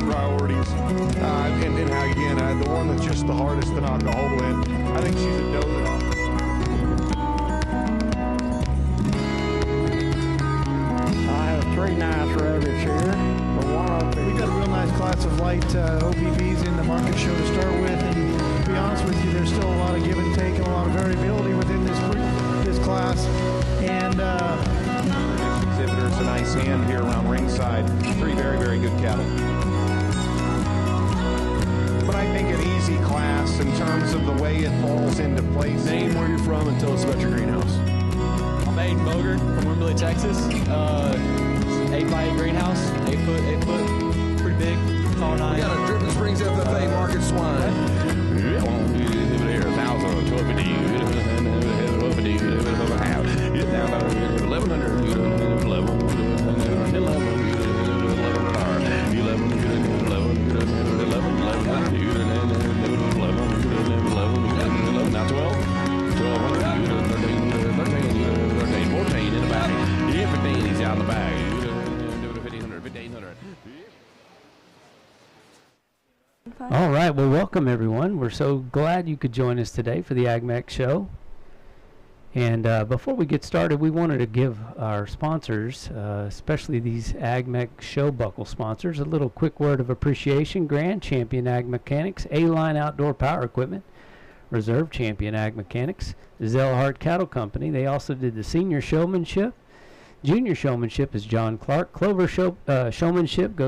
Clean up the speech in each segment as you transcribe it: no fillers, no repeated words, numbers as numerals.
priorities, and how, again, the one that's just the hardest to knock a hole in. I think she's a doe that I have 3 nice rabbits here. We got a real nice class of light OPVs in the market show to start with, and to be honest with you, there's still a lot of give and take and a lot of variability within this class. And exhibitors a nice hand here around ringside. 3 very, very good cattle. But I think an easy class in terms of the way it falls into place. Name where you're from and tell us about your greenhouse. I'm Aiden Bogert from Wimberley, Texas. 8x8 greenhouse, 8 foot, pretty big, tall, nice. We got a Dripping Springs FFA market swine. All right, well, welcome everyone. We're so glad you could join us today for the AgMech show. And before we get started, we wanted to give our sponsors, especially these AgMech show buckle sponsors, a little quick word of appreciation. Grand Champion Ag Mechanics, A-Line Outdoor Power Equipment, Reserve Champion Ag Mechanics, Zellhart Cattle Company. They also did the Senior Showmanship. Junior Showmanship is John Clark. Clover Showmanship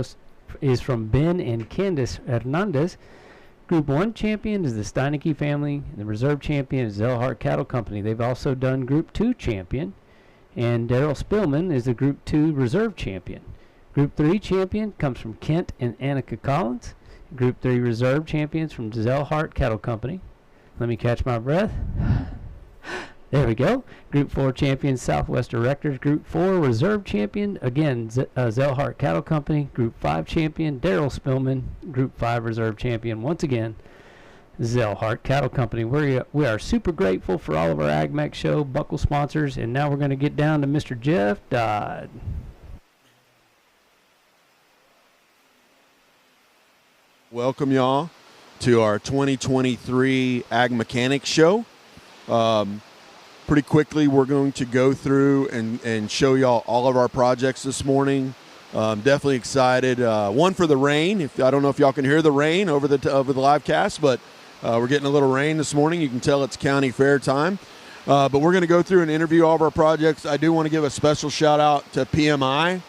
is from Ben and Candace Hernandez. Group 1 champion is the Steinecke family. The Reserve champion is Zellhart Cattle Company. They've also done Group 2 champion. And Daryl Spillman is the Group 2 Reserve champion. Group 3 champion comes from Kent and Annika Collins. Group 3 Reserve champions from Zellhart Cattle Company. Let me catch my breath. There we go. Group 4 champion, Southwest Directors. Group 4 Reserve champion, again, Zellhart Cattle Company. Group 5 champion, Daryl Spillman. Group 5 Reserve champion, once again, Zellhart Cattle Company. We are super grateful for all of our AgMech show buckle sponsors, and now we're going to get down to Mr. Jeff Dodd. Welcome, y'all, to our 2023 Ag Mechanics show. Pretty quickly, we're going to go through and show y'all all of our projects this morning. Definitely excited. One for the rain. I don't know if y'all can hear the rain over the live cast, but we're getting a little rain this morning. You can tell it's county fair time. But we're going to go through and interview all of our projects. I do want to give a special shout out to PMI.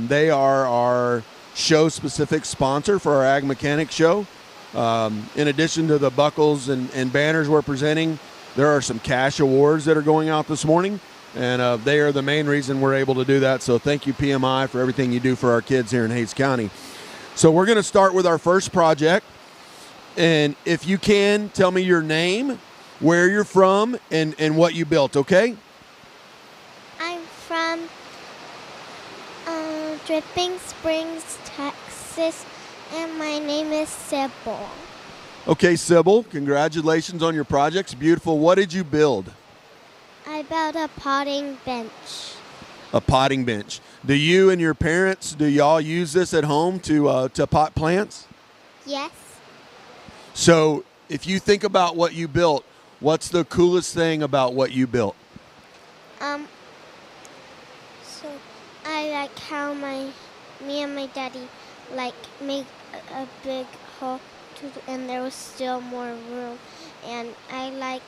They are our show-specific sponsor for our Ag Mechanics show. In addition to the buckles and banners we're presenting, there are some cash awards that are going out this morning, and they are the main reason we're able to do that. So thank you, PMI, for everything you do for our kids here in Hays County. So we're going to start with our first project. And if you can, tell me your name, where you're from, and what you built, okay? I'm from Dripping Springs, Texas, and my name is Sybil. Okay, Sybil, congratulations on your projects. Beautiful. What did you build? I built a potting bench. A potting bench. Do you and your parents, do y'all use this at home to pot plants? Yes. So if you think about what you built, what's the coolest thing about what you built? So I like how me and my daddy made a big hole and there was still more room, and I like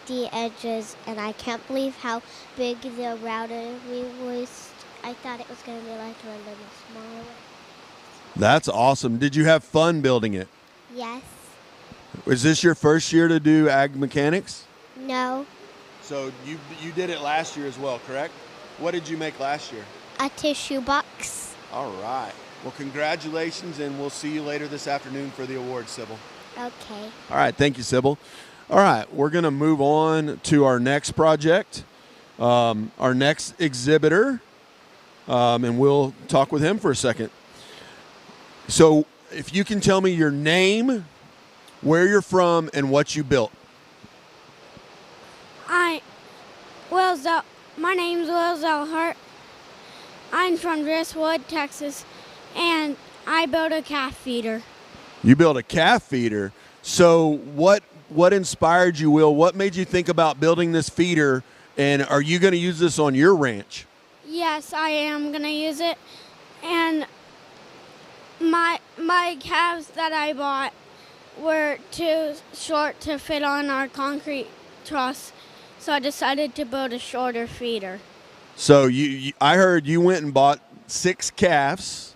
the edges, and I can't believe how big the router was. I thought it was going to be like a little smaller. That's awesome. Did you have fun building it? Yes. Was this your first year to do Ag Mechanics? No. So you did it last year as well, correct? What did you make last year? A tissue box. All right. Well, congratulations, and we'll see you later this afternoon for the award, Sybil. Okay. All right. Thank you, Sybil. All right. We're going to move on to our next project, our next exhibitor, and we'll talk with him for a second. So if you can tell me your name, where you're from, and what you built. My name's Will Zellhart. I'm from Driftwood, Texas, and I built a calf feeder. You built a calf feeder. So what inspired you, Will? What made you think about building this feeder? And are you going to use this on your ranch? Yes, I am going to use it. And my calves that I bought were too short to fit on our concrete truss, so I decided to build a shorter feeder. So I heard you went and bought 6 calves,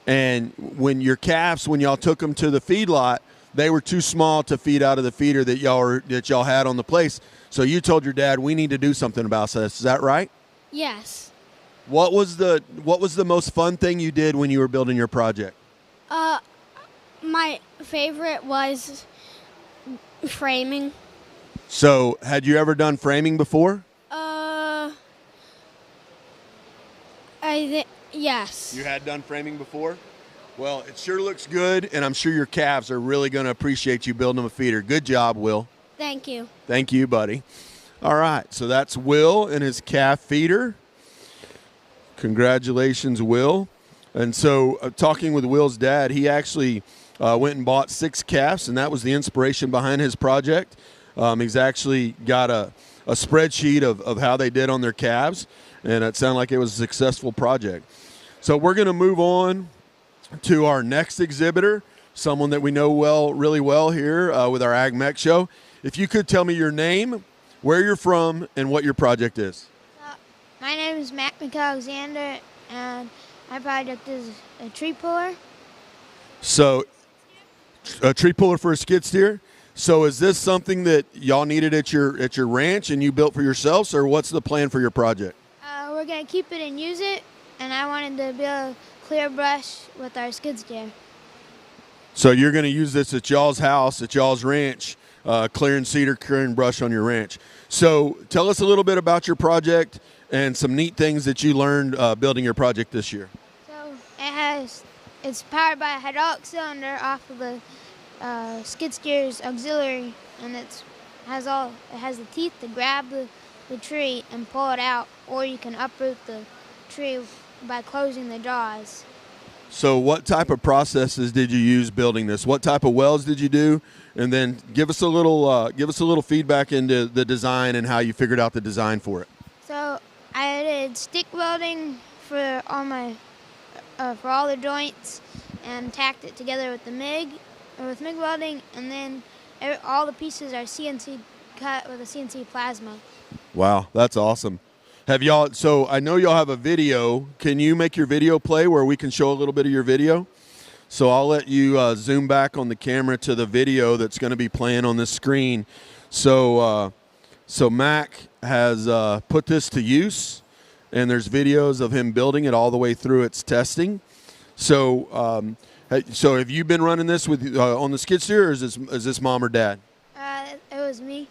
and when y'all took them to the feedlot, they were too small to feed out of the feeder that y'all had on the place. So you told your dad, we need to do something about this. Is that right? Yes. What was the most fun thing you did when you were building your project? My favorite was framing. So had you ever done framing before? Yes. You had done framing before? Well, it sure looks good, and I'm sure your calves are really going to appreciate you building them a feeder. Good job, Will. Thank you. Thank you, buddy. All right, so that's Will and his calf feeder. Congratulations, Will. And so talking with Will's dad, he actually went and bought 6 calves, and that was the inspiration behind his project. He's actually got a spreadsheet of how they did on their calves, and it sounded like it was a successful project. So we're going to move on to our next exhibitor, someone that we know really well here with our Ag Mech show. If you could tell me your name, where you're from, and what your project is. My name is Mac McAlexander, and my project is a tree puller. So, a tree puller for a skid steer. So, is this something that y'all needed at your ranch and you built for yourselves, or what's the plan for your project? We're gonna keep it and use it, and I wanted to build a clear brush with our skid steer. So you're going to use this at y'all's house, at y'all's ranch, clearing cedar, clearing brush on your ranch. So tell us a little bit about your project and some neat things that you learned building your project this year. So it's powered by a hydraulic cylinder off of the skid steer's auxiliary, and it has the teeth to grab the tree and pull it out, or you can uproot the tree by closing the jaws. So what type of processes did you use building this? What type of welds did you do? And then give us a little feedback into the design and how you figured out the design for it. So I did stick welding for all the joints and tacked it together with MIG welding, and then all the pieces are CNC cut with a CNC plasma. Wow, that's awesome. So I know y'all have a video. Can you make your video play where we can show a little bit of your video? So I'll let you zoom back on the camera to the video that's going to be playing on this screen. So Mac has put this to use, and there's videos of him building it all the way through its testing. So have you been running this with on the skid steer, or is this mom or dad? It was me,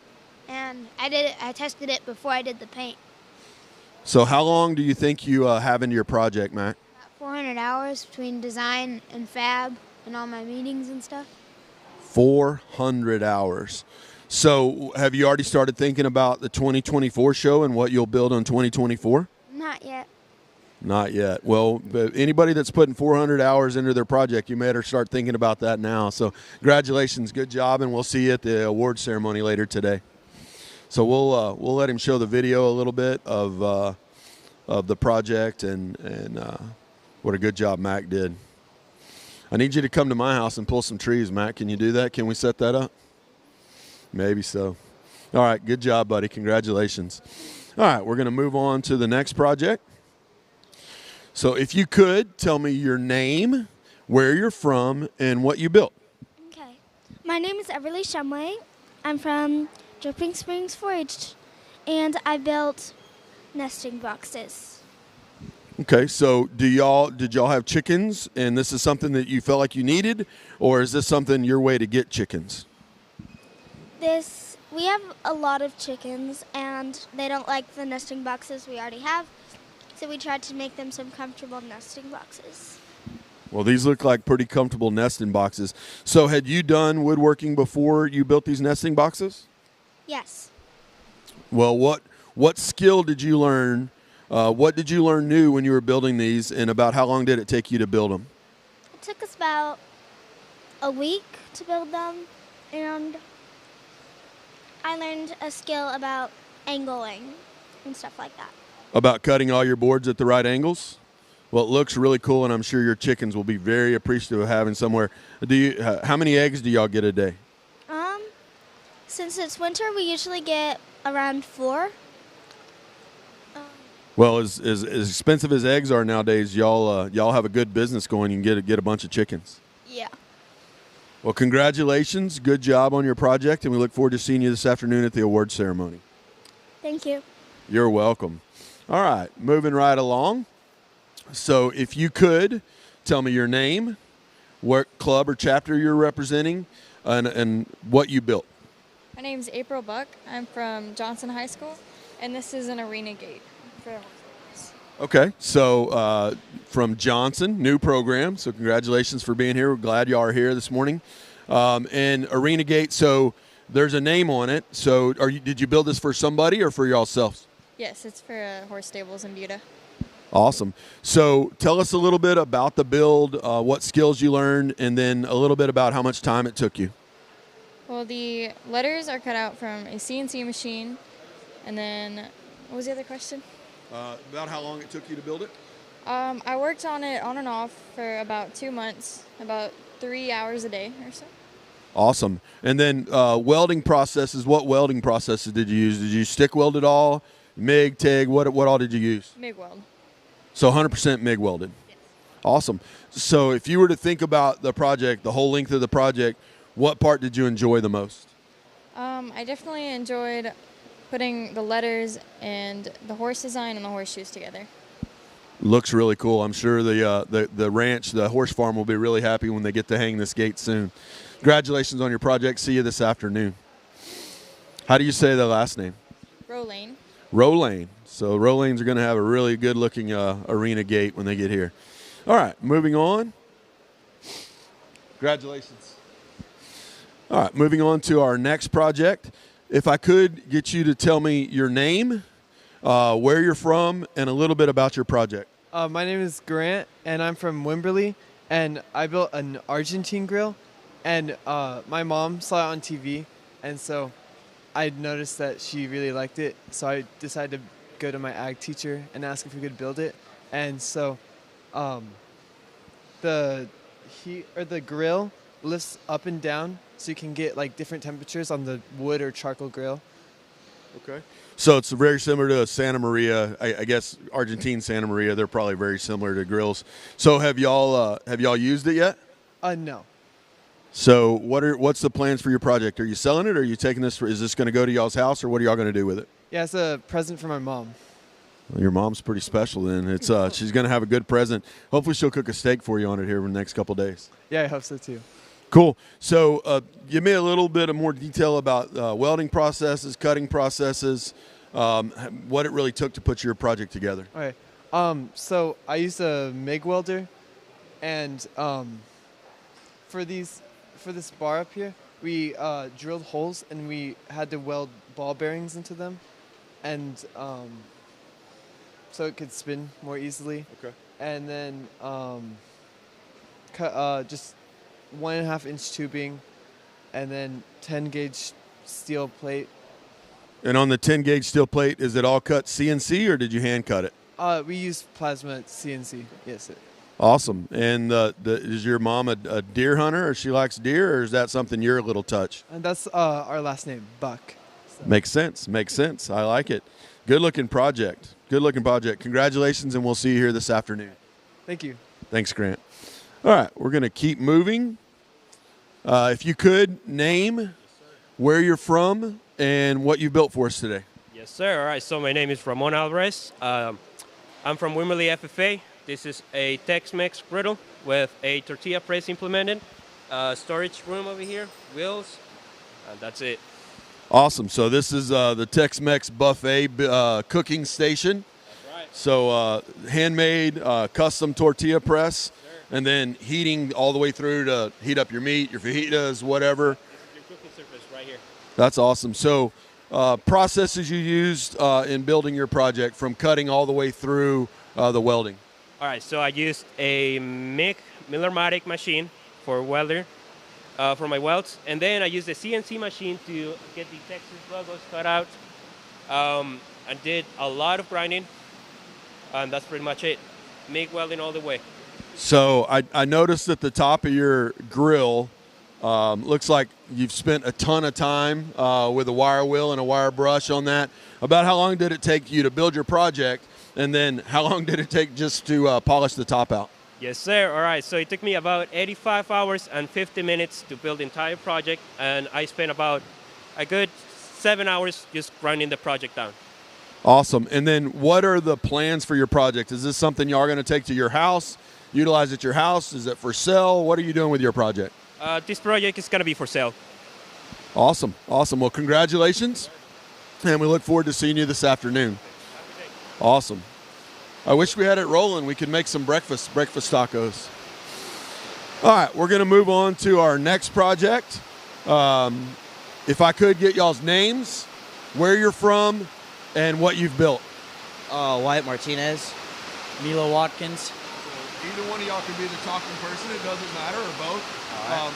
and I tested it before I did the paint. So how long do you think you have into your project, Mac? About 400 hours between design and fab and all my meetings and stuff. 400 hours. So have you already started thinking about the 2024 show and what you'll build on 2024? Not yet. Not yet. Well, anybody that's putting 400 hours into their project, you better start thinking about that now. So congratulations, good job, and we'll see you at the award ceremony later today. So we'll let him show the video a little bit of the project and what a good job Mac did. I need you to come to my house and pull some trees, Mac. Can you do that? Can we set that up? Maybe so. All right, good job, buddy. Congratulations. All right, we're going to move on to the next project. So if you could, tell me your name, where you're from, and what you built. Okay. My name is Everly Shumway. I'm from Dripping Springs 4-H, and I built nesting boxes. Okay, so did y'all have chickens, and this is something that you felt like you needed, or is this something your way to get chickens? We have a lot of chickens, and they don't like the nesting boxes we already have, so we tried to make them some comfortable nesting boxes. Well, these look like pretty comfortable nesting boxes. So had you done woodworking before you built these nesting boxes? Yes. Well, what skill did you learn? What did you learn new when you were building these, and about how long did it take you to build them? It took us about a week to build them, and I learned a skill about angling and stuff like that. About cutting all your boards at the right angles? Well, it looks really cool, and I'm sure your chickens will be very appreciative of having somewhere. How many eggs do y'all get a day? Since it's winter, we usually get around 4. Well, as expensive as eggs are nowadays, y'all have a good business going. You can get a bunch of chickens. Yeah. Well, congratulations. Good job on your project, and we look forward to seeing you this afternoon at the award ceremony. Thank you. You're welcome. All right, moving right along. So if you could tell me your name, what club or chapter you're representing, and what you built. My name's April Buck. I'm from Johnson High School, and this is an arena gate for horse. Okay, so from Johnson, new program. So congratulations for being here. We're glad y'all are here this morning. And Arena Gate, so there's a name on it. So did you build this for somebody or for yourselves? Yes, it's for horse stables in Buda. Awesome. So tell us a little bit about the build, what skills you learned, and then a little bit about how much time it took you. Well, the letters are cut out from a CNC machine. And then, what was the other question? About how long it took you to build it? I worked on it on and off for about 2 months, about 3 hours a day or so. Awesome. And then welding processes, what welding processes did you use? Did you stick weld it all? MIG, TIG, what all did you use? MIG weld. So 100% MIG welded. Yes. Awesome. So if you were to think about the project, the whole length of the project, what part did you enjoy the most? I definitely enjoyed putting the letters and the horse design and the horseshoes together. Looks really cool. I'm sure the ranch, the horse farm will be really happy when they get to hang this gate soon. Congratulations on your project. See you this afternoon. How do you say the last name? Rolane. Rolane. So Rolanes are going to have a really good-looking arena gate when they get here. All right, moving on. Congratulations. All right, moving on to our next project. If I could get you to tell me your name, where you're from, and a little bit about your project. My name is Grant, and I'm from Wimberley, and I built an Argentine grill, and my mom saw it on TV, and so I noticed that she really liked it, so I decided to go to my ag teacher and ask if we could build it. And so the grill lifts up and down so you can get like different temperatures on the wood or charcoal grill. Okay. So it's very similar to a Santa Maria, I guess Argentine Santa Maria. They're probably very similar to grills. So have y'all used it yet? No. So what's the plans for your project? Are you selling it, or are you taking this? Is this going to go to y'all's house, or what are y'all going to do with it? Yeah, it's a present for my mom. Well, your mom's pretty special then. It's she's going to have a good present. Hopefully she'll cook a steak for you on it here in the next couple of days. Yeah, I hope so too. Cool. So give me a little bit of more detail about welding processes, cutting processes, what it really took to put your project together. All right. So I used a MIG welder, and for this bar up here, we drilled holes and we had to weld ball bearings into them, and so it could spin more easily. Okay. And then cut just 1.5 inch tubing, and then 10 gauge steel plate. And on the 10 gauge steel plate, is it all cut CNC, or did you hand cut it? We used plasma CNC. Yes. Awesome. And is your mom a deer hunter, or she likes deer, or is that something you're a little touch? And that's our last name, Buck. So. Makes sense. I like it. Good looking project. Congratulations, and we'll see you here this afternoon. Thank you. Thanks, Grant. All right, we're going to keep moving. If you could name where you're from and what you built for us today. Yes, sir. All right, so my name is Ramon Alvarez. I'm from Wimberley FFA. This is a Tex-Mex griddle with a tortilla press implemented, storage room over here, wheels, and that's it. Awesome. So this is the Tex-Mex buffet cooking station. That's right. So handmade, custom tortilla press, sure. And then heating all the way through to heat up your meat, your fajitas, whatever. Your cooking surface right here. That's awesome. So processes you used in building your project, from cutting all the way through the welding. All right, so I used a MIG Pneumatic machine for welder, for my welds. And then I use the CNC machine to get the Texas logos cut out. I did a lot of grinding, and that's pretty much it. MIG welding all the way. So I noticed at the top of your grill, looks like you've spent a ton of time with a wire wheel and a wire brush on that. About how long did it take you to build your project, and then how long did it take just to polish the top out? Yes, sir. All right. So it took me about 85 hours and 50 minutes to build the entire project, and I spent about a good 7 hours just grinding the project down. Awesome. And then what are the plans for your project? Is this something you are going to take to your house, utilize at your house? Is it for sale? What are you doing with your project? This project is going to be for sale. Awesome. Awesome. Well, congratulations. And we look forward to seeing you this afternoon. Awesome. I wish we had it rolling. We could make some breakfast tacos. All right, we're going to move on to our next project. If I could get y'all's names, where you're from, and what you've built. Wyatt Martinez. Milo Watkins. Either one of y'all can be the talking person. It doesn't matter, or both.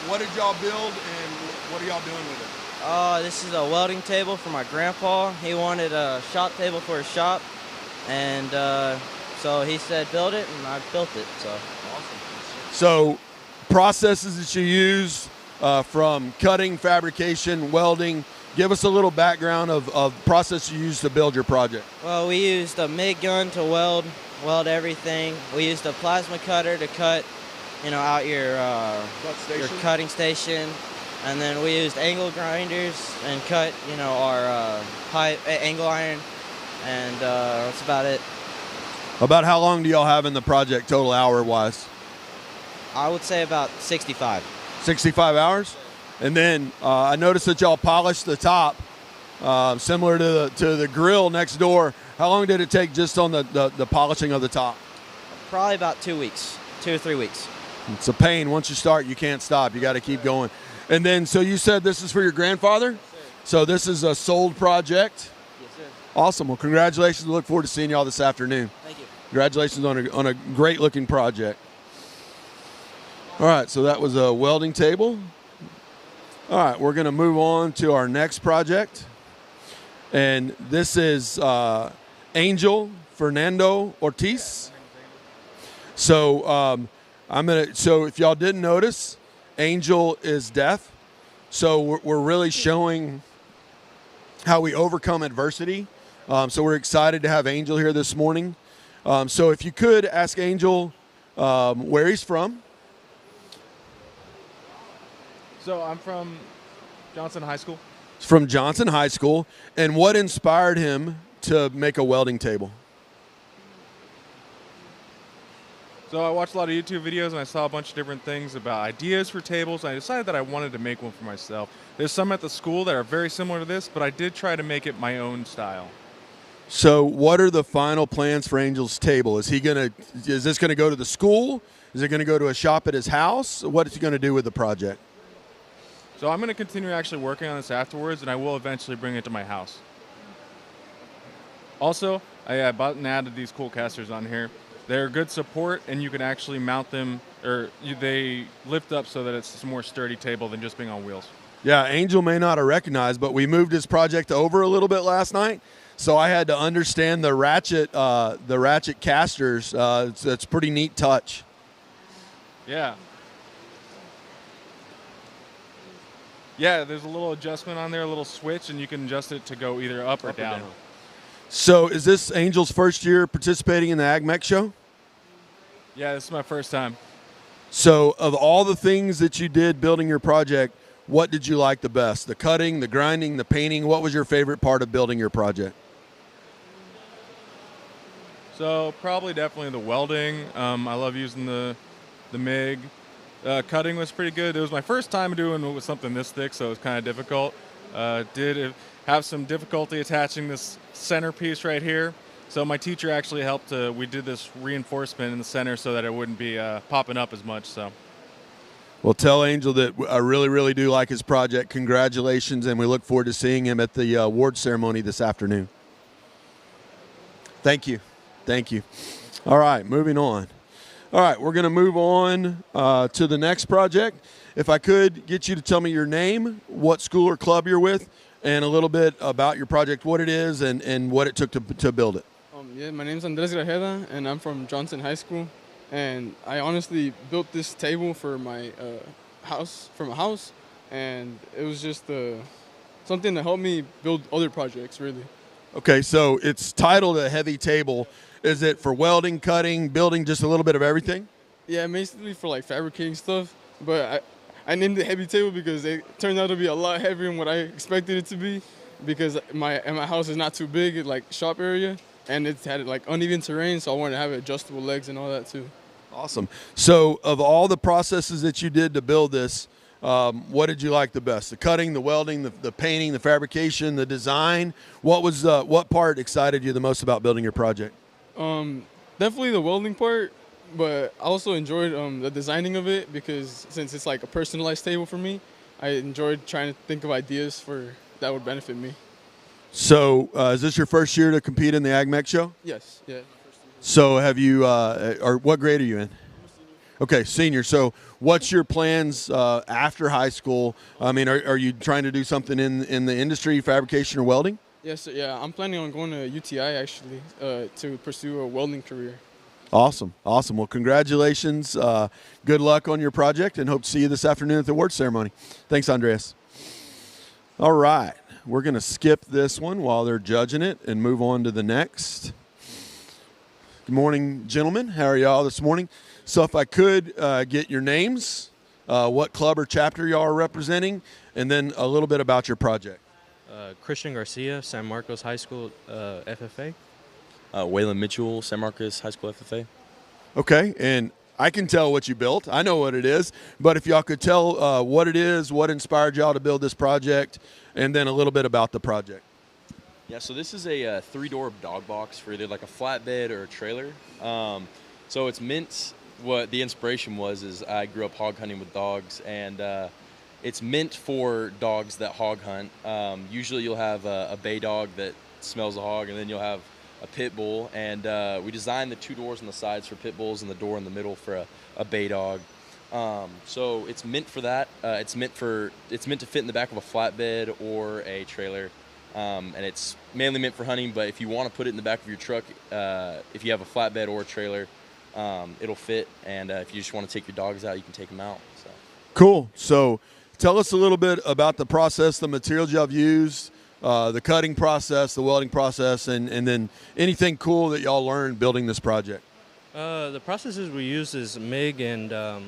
What did y'all build, and what are y'all doing with it? This is a welding table for my grandpa. He wanted a shop table for his shop, and so he said build it, and I built it. So awesome. So processes that you use from cutting, fabrication, welding. Give us a little background of process you used to build your project. Well, we used a MIG gun to weld everything. We used a plasma cutter to cut, out your cutting station, and then we used angle grinders and cut, our pipe angle iron, and that's about it. About how long do y'all have in the project total hour-wise? I would say about 65. 65 hours? And then I noticed that y'all polished the top, similar to the grill next door. How long did it take just on the polishing of the top? Probably about 2 weeks, 2 or 3 weeks. It's a pain. Once you start, you can't stop. You got to keep going. And then, so you said this is for your grandfather? Yes, so this is a sold project? Yes, sir. Awesome. Well, congratulations. We look forward to seeing y'all this afternoon. Thank you. Congratulations on a great-looking project. All right, so that was a welding table. All right, we're going to move on to our next project. And this is Angel Fernando Ortiz. So so if y'all didn't notice, Angel is deaf. So we're really showing how we overcome adversity. So we're excited to have Angel here this morning. So if you could ask Angel where he's from. So I'm from Johnson High School. From Johnson High School. And what inspired him to make a welding table? So I watched a lot of YouTube videos and I saw a bunch of different things about ideas for tables. And I decided that I wanted to make one for myself. There's some at the school that are very similar to this, but I did try to make it my own style. So what are the final plans for Angel's table? Is this gonna go to the school? Is it gonna go to a shop at his house? What is he gonna do with the project? So I'm going to continue actually working on this afterwards, and I will eventually bring it to my house. Also, I bought and added these cool casters on here. They're good support, and you can actually mount them, or they lift up so that it's a more sturdy table than just being on wheels. Yeah, Angel may not have recognized, but we moved his project over a little bit last night, so I had to understand the ratchet casters. It's a pretty neat touch. Yeah. Yeah, there's a little adjustment on there, a little switch, and you can adjust it to go either up or down. So is this Angel's first year participating in the AgMech show? Yeah, this is my first time. So of all the things that you did building your project, what did you like the best? The cutting, the grinding, the painting? What was your favorite part of building your project? So probably definitely the welding. I love using the MIG. Cutting was pretty good. It was my first time doing it with something this thick, so it was kind of difficult. Did have some difficulty attaching this centerpiece right here. So my teacher actually helped. We did this reinforcement in the center so that it wouldn't be popping up as much. So. Well, tell Angel that I really, really do like his project. Congratulations, and we look forward to seeing him at the award ceremony this afternoon. Thank you. Thank you. All right, moving on. All right, we're going to move on to the next project. If I could get you to tell me your name, what school or club you're with, and a little bit about your project, what it is, and what it took to build it. Yeah, my name's Andres Grajeda, and I'm from Johnson High School. And I honestly built this table for my house, and it was just something to help me build other projects, really. Okay, so it's titled a heavy table. Is it for welding, cutting, building, just a little bit of everything? Yeah, basically for like fabricating stuff, but I named it heavy table because it turned out to be a lot heavier than what I expected it to be, because my house is not too big, like shop area, and it's had like uneven terrain, so I wanted to have adjustable legs and all that too. Awesome. So of all the processes that you did to build this, what did you like the best? The cutting, the welding, the painting, the fabrication, the design? What part excited you the most about building your project? Definitely the welding part, but I also enjoyed the designing of it, because since it's like a personalized table for me, I enjoyed trying to think of ideas that would benefit me. So is this your first year to compete in the AgMech show? Yes, yeah. So have you, or what grade are you in? Okay, senior. So what's your plans after high school? I mean, are you trying to do something in the industry, fabrication or welding? Yes, yeah. I'm planning on going to UTI actually to pursue a welding career. Awesome. Well, congratulations. Good luck on your project, and hope to see you this afternoon at the awards ceremony. Thanks, Andreas. All right. We're going to skip this one while they're judging it and move on to the next. Good morning, gentlemen. How are y'all this morning? So if I could get your names, what club or chapter y'all are representing, and then a little bit about your project. Christian Garcia, San Marcos High School FFA. Waylon Mitchell, San Marcos High School FFA. Okay, and I can tell what you built. I know what it is, but if y'all could tell what it is, what inspired y'all to build this project, and then a little bit about the project. Yeah, so this is a 3-door dog box for either like a flatbed or a trailer. So it's meant, what the inspiration was is I grew up hog hunting with dogs, and it's meant for dogs that hog hunt. Usually you'll have a bay dog that smells a hog, and then you'll have a pit bull, and we designed the 2 doors on the sides for pit bulls and the door in the middle for a bay dog. So it's meant for that. It's meant to fit in the back of a flatbed or a trailer, and it's mainly meant for hunting. But if you want to put it in the back of your truck, if you have a flatbed or a trailer, it'll fit. And if you just want to take your dogs out, you can take them out. So. Cool. So tell us a little bit about the process, the materials y'all have used, the cutting process, the welding process, and then anything cool that y'all learned building this project. The processes we use is MIG, and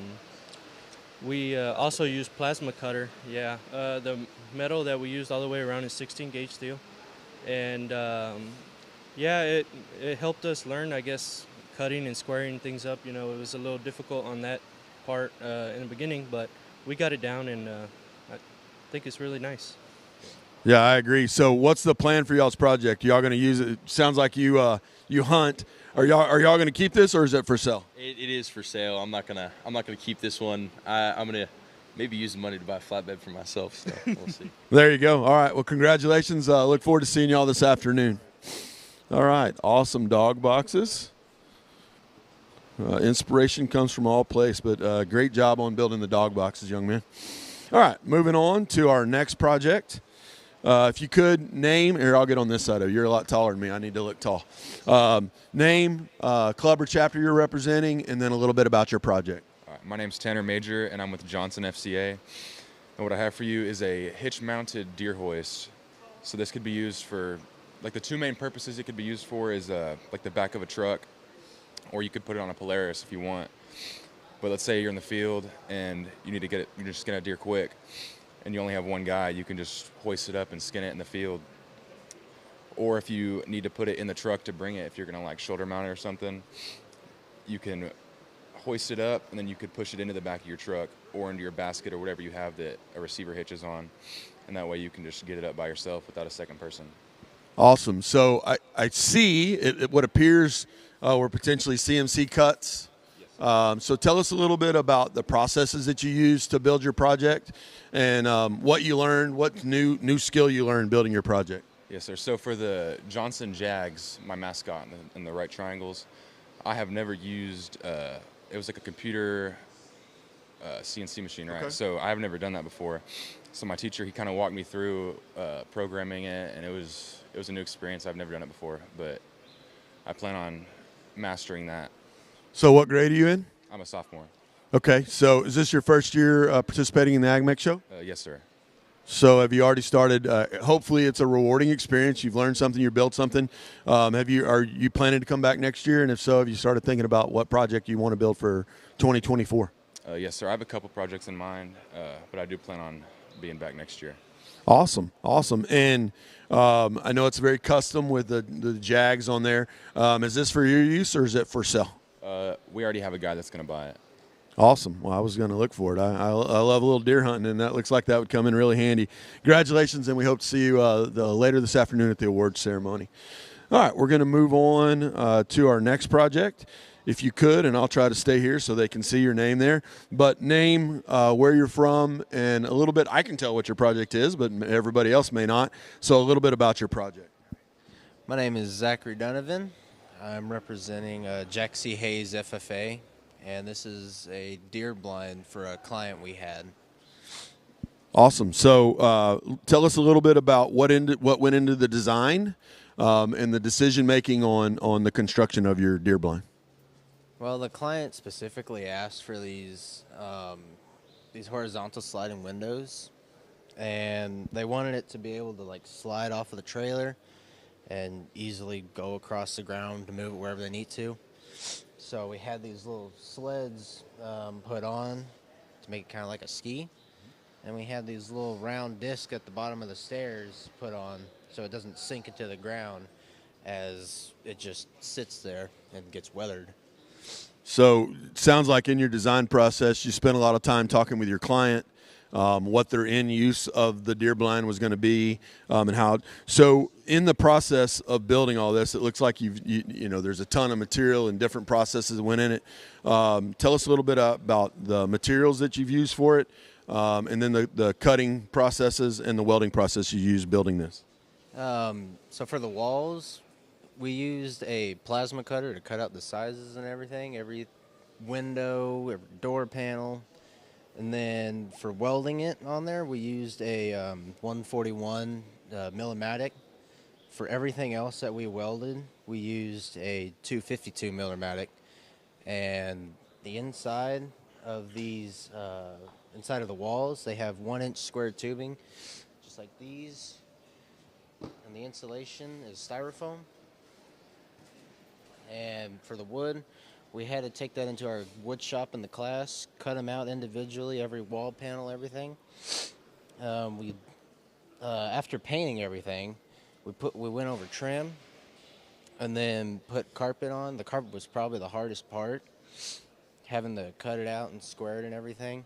we also use plasma cutter. Yeah, the metal that we used all the way around is 16 gauge steel, and yeah, it helped us learn, I guess, cutting and squaring things up. You know, it was a little difficult on that part in the beginning, but we got it down, and I think it's really nice. Yeah, I agree. So what's the plan for y'all's project? Y'all going to use it? It sounds like you hunt. Are y'all going to keep this, or is it for sale? It is for sale. I'm not gonna keep this one. I'm gonna maybe use the money to buy a flatbed for myself. So we'll see. There you go. All right. Well, congratulations. Look forward to seeing y'all this afternoon. All right. Awesome dog boxes. Inspiration comes from all places, but great job on building the dog boxes, young man. All right. Moving on to our next project. If you could name, here, I'll get on this side of you. You're a lot taller than me. I need to look tall. Name, club or chapter you're representing, and then a little bit about your project. All right, my name's Tanner Major, and I'm with Johnson FCA. And what I have for you is a hitch-mounted deer hoist. So this could be used for, like, the 2 main purposes it could be used for is like the back of a truck, or you could put it on a Polaris if you want. But let's say you're in the field and you need to get it, you're just skin a deer quick, and you only have one guy, you can just hoist it up and skin it in the field. Or if you need to put it in the truck to bring it, if you're gonna like shoulder mount it or something, you can hoist it up, and then you could push it into the back of your truck or into your basket or whatever you have that a receiver hitches on. And that way you can just get it up by yourself without a second person. Awesome. So I see what appears were potentially CNC cuts. So tell us a little bit about the processes that you used to build your project, and what you learned, what new skill you learned building your project. Yes, sir. So for the Johnson Jags, my mascot in the right triangles, I have never used it was like a computer CNC machine, right? Okay. So I've never done that before. So my teacher, he kind of walked me through programming it, and it was a new experience. I've never done it before, but I plan on mastering that. So what grade are you in? I'm a sophomore. Okay, so is this your first year participating in the AgMech show? Yes, sir. So have you already started? Hopefully, it's a rewarding experience. You've learned something. You built something. Are you planning to come back next year? And if so, have you started thinking about what project you want to build for 2024? Yes, sir. I have a couple projects in mind, but I do plan on being back next year. Awesome. And I know it's very custom with the Jags on there. Is this for your use or is it for sale? We already have a guy that's going to buy it. Awesome. Well, I was going to look for it. I love a little deer hunting, and that looks like that would come in really handy. Congratulations, and we hope to see you later this afternoon at the awards ceremony. All right, we're going to move on to our next project. If you could, and I'll try to stay here so they can see your name there, but name, where you're from, and a little bit. I can tell what your project is, but everybody else may not. So a little bit about your project. My name is Zachary Donovan. I'm representing Jack C. Hayes FFA. And this is a deer blind for a client we had. Awesome. So tell us a little bit about what went into the design and the decision making on the construction of your deer blind. Well, the client specifically asked for these horizontal sliding windows, and they wanted it to be able to like slide off of the trailer and easily go across the ground to move it wherever they need to. So we had these little sleds put on to make it kind of like a ski. And we had these little round discs at the bottom of the stairs put on so it doesn't sink into the ground as it just sits there and gets weathered. So it sounds like in your design process you spent a lot of time talking with your client, what their end use of the deer blind was going to be, and how. So in the process of building all this, it looks like you know there's a ton of material and different processes that went in it. Tell us a little bit about the materials that you've used for it, and then the cutting processes and the welding process you used building this. So for the walls, we used a plasma cutter to cut out the sizes and everything, every window, every door panel. And then for welding it on there, we used a 141 Pneumatic. For everything else that we welded, we used a 252 Pneumatic. And the inside of these, inside of the walls, they have 1-inch square tubing, just like these. And the insulation is styrofoam. And for the wood, we had to take that into our wood shop in the class, cut them out individually, every wall panel, everything. After painting everything, we went over trim and then put carpet on. The carpet was probably the hardest part, having to cut it out and square it and everything.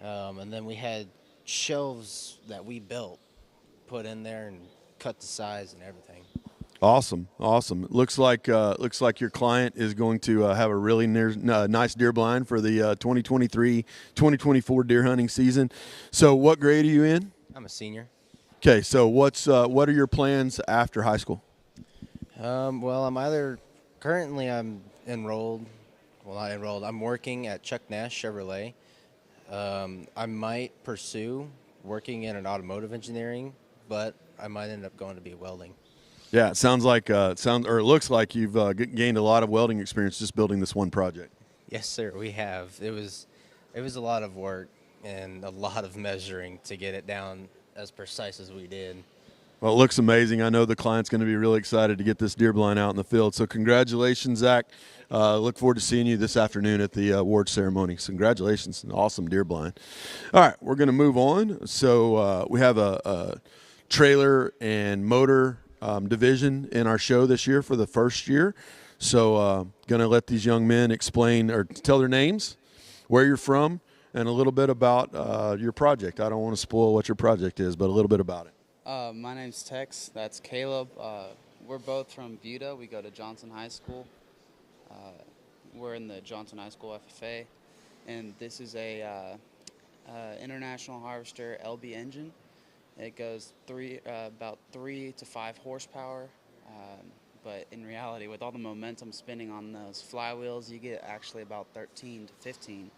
And then we had shelves that we built, put in there and cut the size and everything. Awesome. It looks like your client is going to have a really nice deer blind for the 2023-2024 deer hunting season. So what grade are you in? I'm a senior. Okay, so what are your plans after high school? Well, I'm enrolled. Well, not enrolled. I'm working at Chuck Nash Chevrolet. I might pursue working in an automotive engineering, but I might end up going to be welding. Yeah, it sounds like it looks like you've gained a lot of welding experience just building this one project. Yes, sir, we have. It was a lot of work and a lot of measuring to get it down as precise as we did. Well, it looks amazing. I know the client's going to be really excited to get this deer blind out in the field. So congratulations, Zach. Look forward to seeing you this afternoon at the award ceremony. So congratulations, an awesome deer blind. All right, we're going to move on. So we have a trailer and motor division in our show this year for the first year. So going to let these young men explain or tell their names, where you're from, and a little bit about your project. I don't want to spoil what your project is, but a little bit about it. My name's Tex. That's Caleb. We're both from Buda. We go to Johnson High School. We're in the Johnson High School FFA, and this is a International Harvester LB engine. It goes about 3 to 5 horsepower, but in reality, with all the momentum spinning on those flywheels, you get actually about 13 to 15.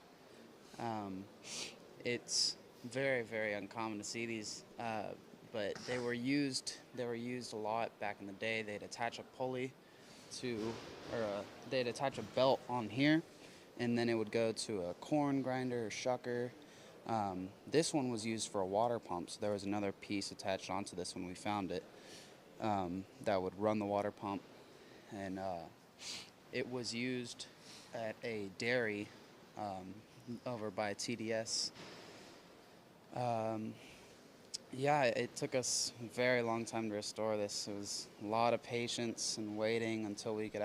It's very, very uncommon to see these, but they were used a lot back in the day. They'd attach a pulley they'd attach a belt on here, and then it would go to a corn grinder or shucker. This one was used for a water pump, so there was another piece attached onto this when we found it that would run the water pump, and it was used at a dairy over by TDS. Yeah, it took us a very long time to restore this. It was a lot of patience and waiting until we could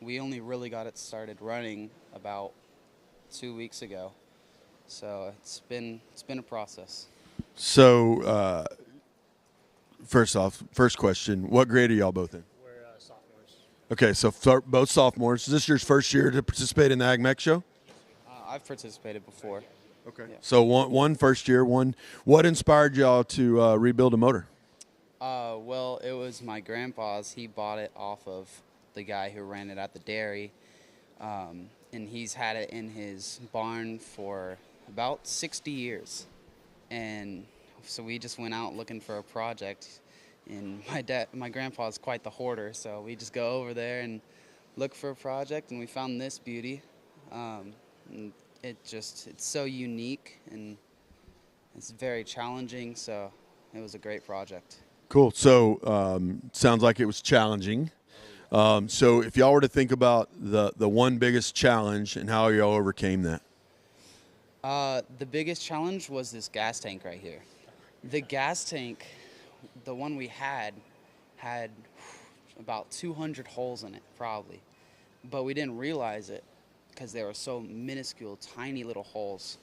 we only really got it started running about 2 weeks ago. So it's been a process. So, first question, what grade are y'all both in? We're sophomores. Okay, so both sophomores. Is this your first year to participate in the AgMech show? I've participated before. Okay. Yeah. So one first year, what inspired y'all to rebuild a motor? Well, it was my grandpa's. He bought it off of the guy who ran it at the dairy, and he's had it in his barn for about 60 years. And so we just went out looking for a project, and my grandpa's quite the hoarder, so we just go over there and look for a project, and we found this beauty. And it's so unique, and it's very challenging, so it was a great project. Cool. So sounds like it was challenging. So if y'all were to think about the one biggest challenge and how y'all overcame that. The biggest challenge was this gas tank right here. The gas tank, the one we had about 200 holes in it, probably. But we didn't realize it because they were so minuscule, tiny little holes.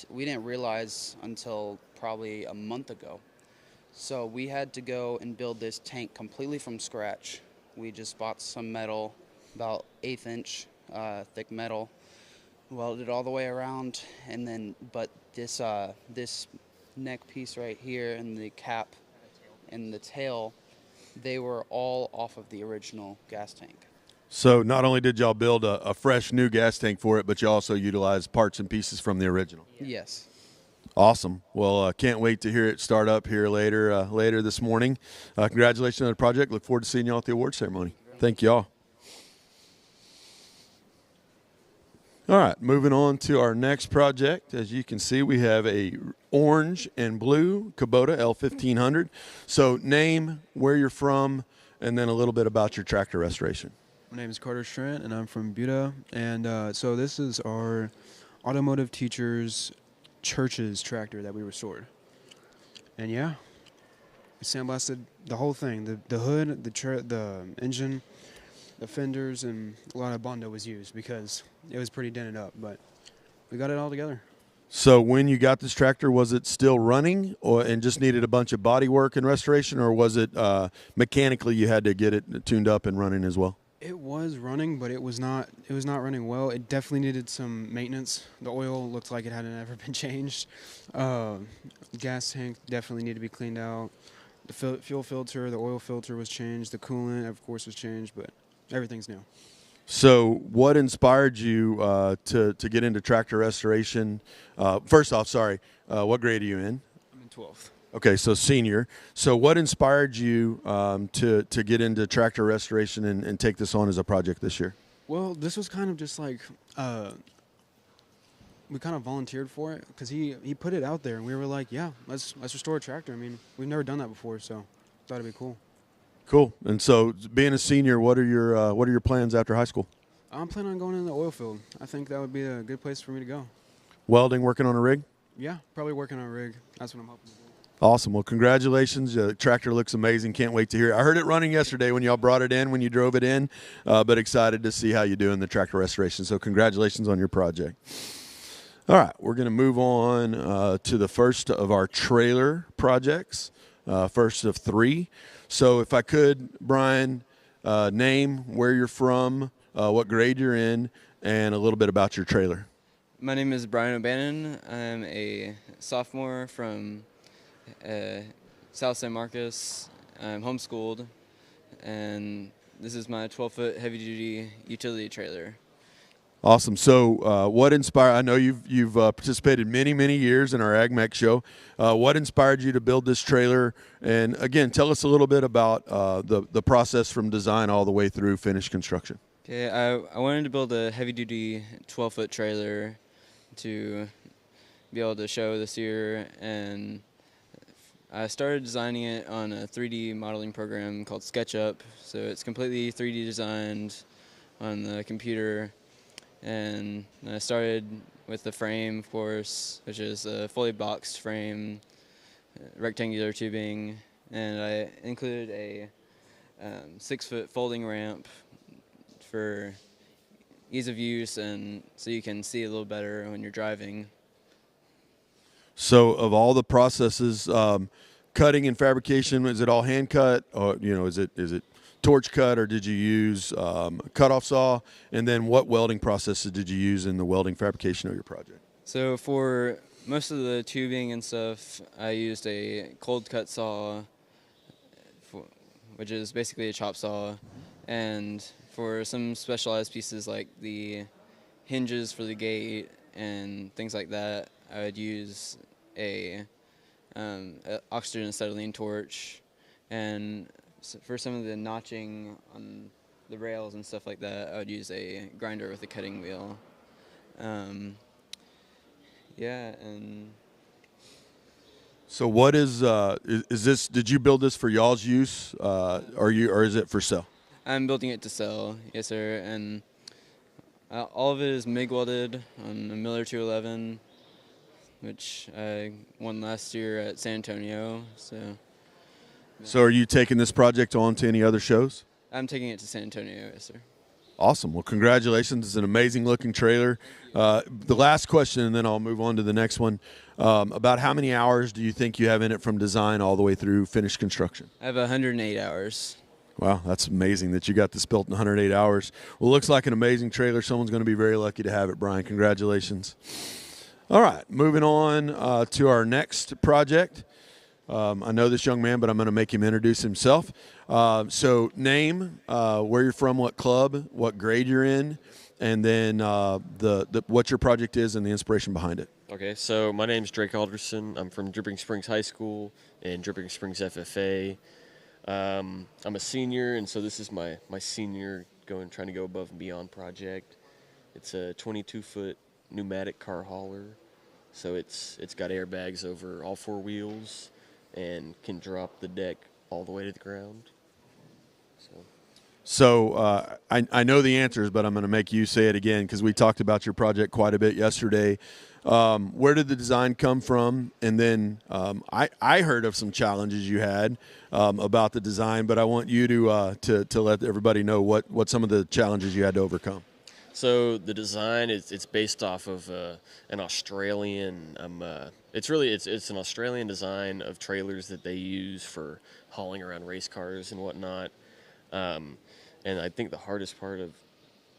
We didn't realize until probably a month ago. So we had to go and build this tank completely from scratch. We just bought some metal, about 1/8 inch thick metal, welded all the way around, and then this neck piece right here and the cap and the tail, they were all off of the original gas tank. So not only did y'all build a fresh new gas tank for it, but you also utilized parts and pieces from the original. Yes. Awesome. Well, can't wait to hear it start up here later this morning. Congratulations on the project. Look forward to seeing y'all at the award ceremony. Thank y'all. All right, moving on to our next project. As you can see, we have a orange and blue Kubota L1500. So name, where you're from, and then a little bit about your tractor restoration. My name is Carter Strant, and I'm from Buda. And so this is our automotive teacher's church's tractor that we restored. And yeah, we sandblasted the whole thing. The hood, the engine, the fenders, and a lot of Bondo was used because it was pretty dented up. But we got it all together. So when you got this tractor, was it still running and just needed a bunch of body work and restoration, or was it mechanically you had to get it tuned up and running as well? It was running, but it was not running well. It definitely needed some maintenance. The oil looked like it hadn't ever been changed. Gas tank definitely needed to be cleaned out. The fuel filter, the oil filter was changed. The coolant, of course, was changed, but everything's new. So what inspired you to get into tractor restoration? First off, what grade are you in? I'm in 12th. Okay, so senior. So what inspired you to get into tractor restoration and take this on as a project this year? Well, this was kind of just like we kind of volunteered for it because he put it out there, and we were like, yeah, let's restore a tractor. I mean, we've never done that before, so thought it'd be cool. Cool. And so, being a senior, what are your plans after high school? I'm planning on going in the oil field. I think that would be a good place for me to go. Welding, working on a rig? Yeah, probably working on a rig. That's what I'm hoping to do. Awesome. Well, congratulations. The tractor looks amazing. Can't wait to hear it. I heard it running yesterday when y'all brought it in, when you drove it in, but excited to see how you do in the tractor restoration. So congratulations on your project. All right, we're going to move on to the first of our trailer projects, first of 3. So if I could, Brian, name, where you're from, what grade you're in, and a little bit about your trailer. My name is Brian O'Bannon. I'm a sophomore from South San Marcos. I'm homeschooled, and this is my 12-foot heavy-duty utility trailer. Awesome. So, what inspired? I know you've participated many years in our AgMech show. What inspired you to build this trailer? And again, tell us a little bit about the process from design all the way through finished construction. Okay, I wanted to build a heavy-duty 12-foot trailer to be able to show this year, and I started designing it on a 3D modeling program called SketchUp. So it's completely 3D designed on the computer. And I started with the frame, of course, which is a fully boxed frame, rectangular tubing, and I included a 6-foot folding ramp for ease of use and so you can see a little better when you're driving. So, of all the processes, cutting and fabrication, is it all hand cut, or is it torch cut, or did you use cutoff saw? And then what welding processes did you use in the welding fabrication of your project? So for most of the tubing and stuff, I used a cold cut saw, which is basically a chop saw. And for some specialized pieces like the hinges for the gate and things like that, I would use a oxygen acetylene torch. And for some of the notching on the rails and stuff like that, I would use a grinder with a cutting wheel. Yeah, and so what is this? Did you build this for y'all's use, or is it for sale? I'm building it to sell, yes sir, and all of it is MIG welded on a Miller 211, which I won last year at San Antonio. So are you taking this project on to any other shows? I'm taking it to San Antonio, yes sir. Awesome. Well, congratulations. It's an amazing looking trailer. The last question, and then I'll move on to the next one. About how many hours do you think you have in it from design all the way through finished construction? I have 108 hours. Wow, that's amazing that you got this built in 108 hours. Well, it looks like an amazing trailer. Someone's going to be very lucky to have it, Brian. Congratulations. All right, moving on to our next project. I know this young man, but I'm going to make him introduce himself. So name, where you're from, what club, what grade you're in, and then what your project is and the inspiration behind it. Okay, so my name's Drake Alderson. I'm from Dripping Springs High School in Dripping Springs FFA. I'm a senior, and so this is my senior trying to go above and beyond project. It's a 22-foot pneumatic car hauler, so it's got airbags over all 4 wheels and can drop the deck all the way to the ground. So I know the answers, but I'm going to make you say it again because we talked about your project quite a bit yesterday. Where did the design come from? And then I heard of some challenges you had about the design, but I want you to let everybody know what some of the challenges you had to overcome. So the design it's based off of an Australian. It's an Australian design of trailers that they use for hauling around race cars and whatnot. And I think the hardest part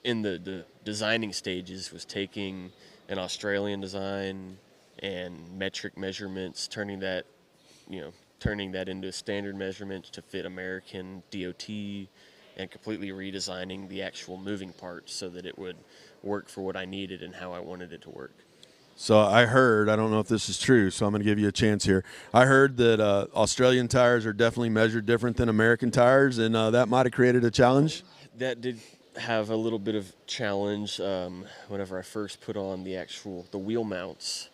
in the designing stages was taking an Australian design and metric measurements, turning that into standard measurements to fit American DOT, and completely redesigning the actual moving parts so that it would work for what I needed and how I wanted it to work. So I don't know if this is true, so I'm going to give you a chance here. I heard that Australian tires are definitely measured different than American tires, and that might have created a challenge. That did have a little bit of challenge whenever I first put on the wheel mounts,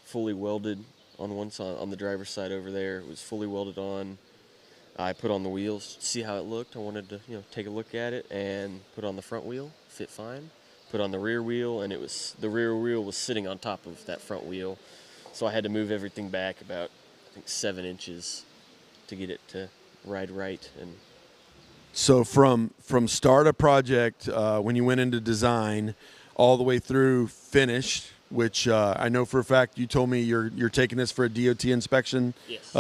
fully welded on one side, on the driver's side over there. It was fully welded on. I put on the wheels to see how it looked. I wanted to take a look at it and put on the front wheel, fit fine. Put on the rear wheel, and the rear wheel was sitting on top of that front wheel, so I had to move everything back about 7 inches to get it to ride right. And so from start of project, when you went into design, all the way through finished, which I know for a fact you told me you're taking this for a DOT inspection. Yes.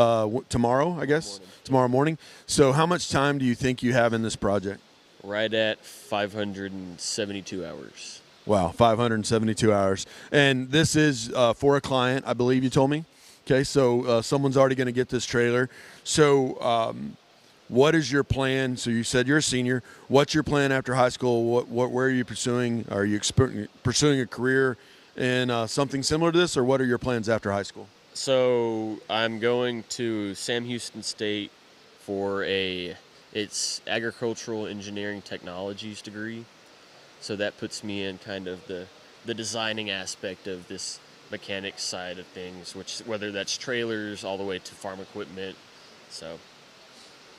Tomorrow, I guess. Tomorrow morning. So how much time do you think you have in this project? Right at 572 hours. Wow, 572 hours. And this is for a client, I believe you told me. Okay, so someone's already going to get this trailer. So what is your plan? So you said you're a senior. What's your plan after high school? Where are you pursuing? Are you pursuing a career in something similar to this, or what are your plans after high school? So I'm going to Sam Houston State for it's agricultural engineering technologies degree. So that puts me in kind of the designing aspect of this mechanics side of things, which whether that's trailers all the way to farm equipment. So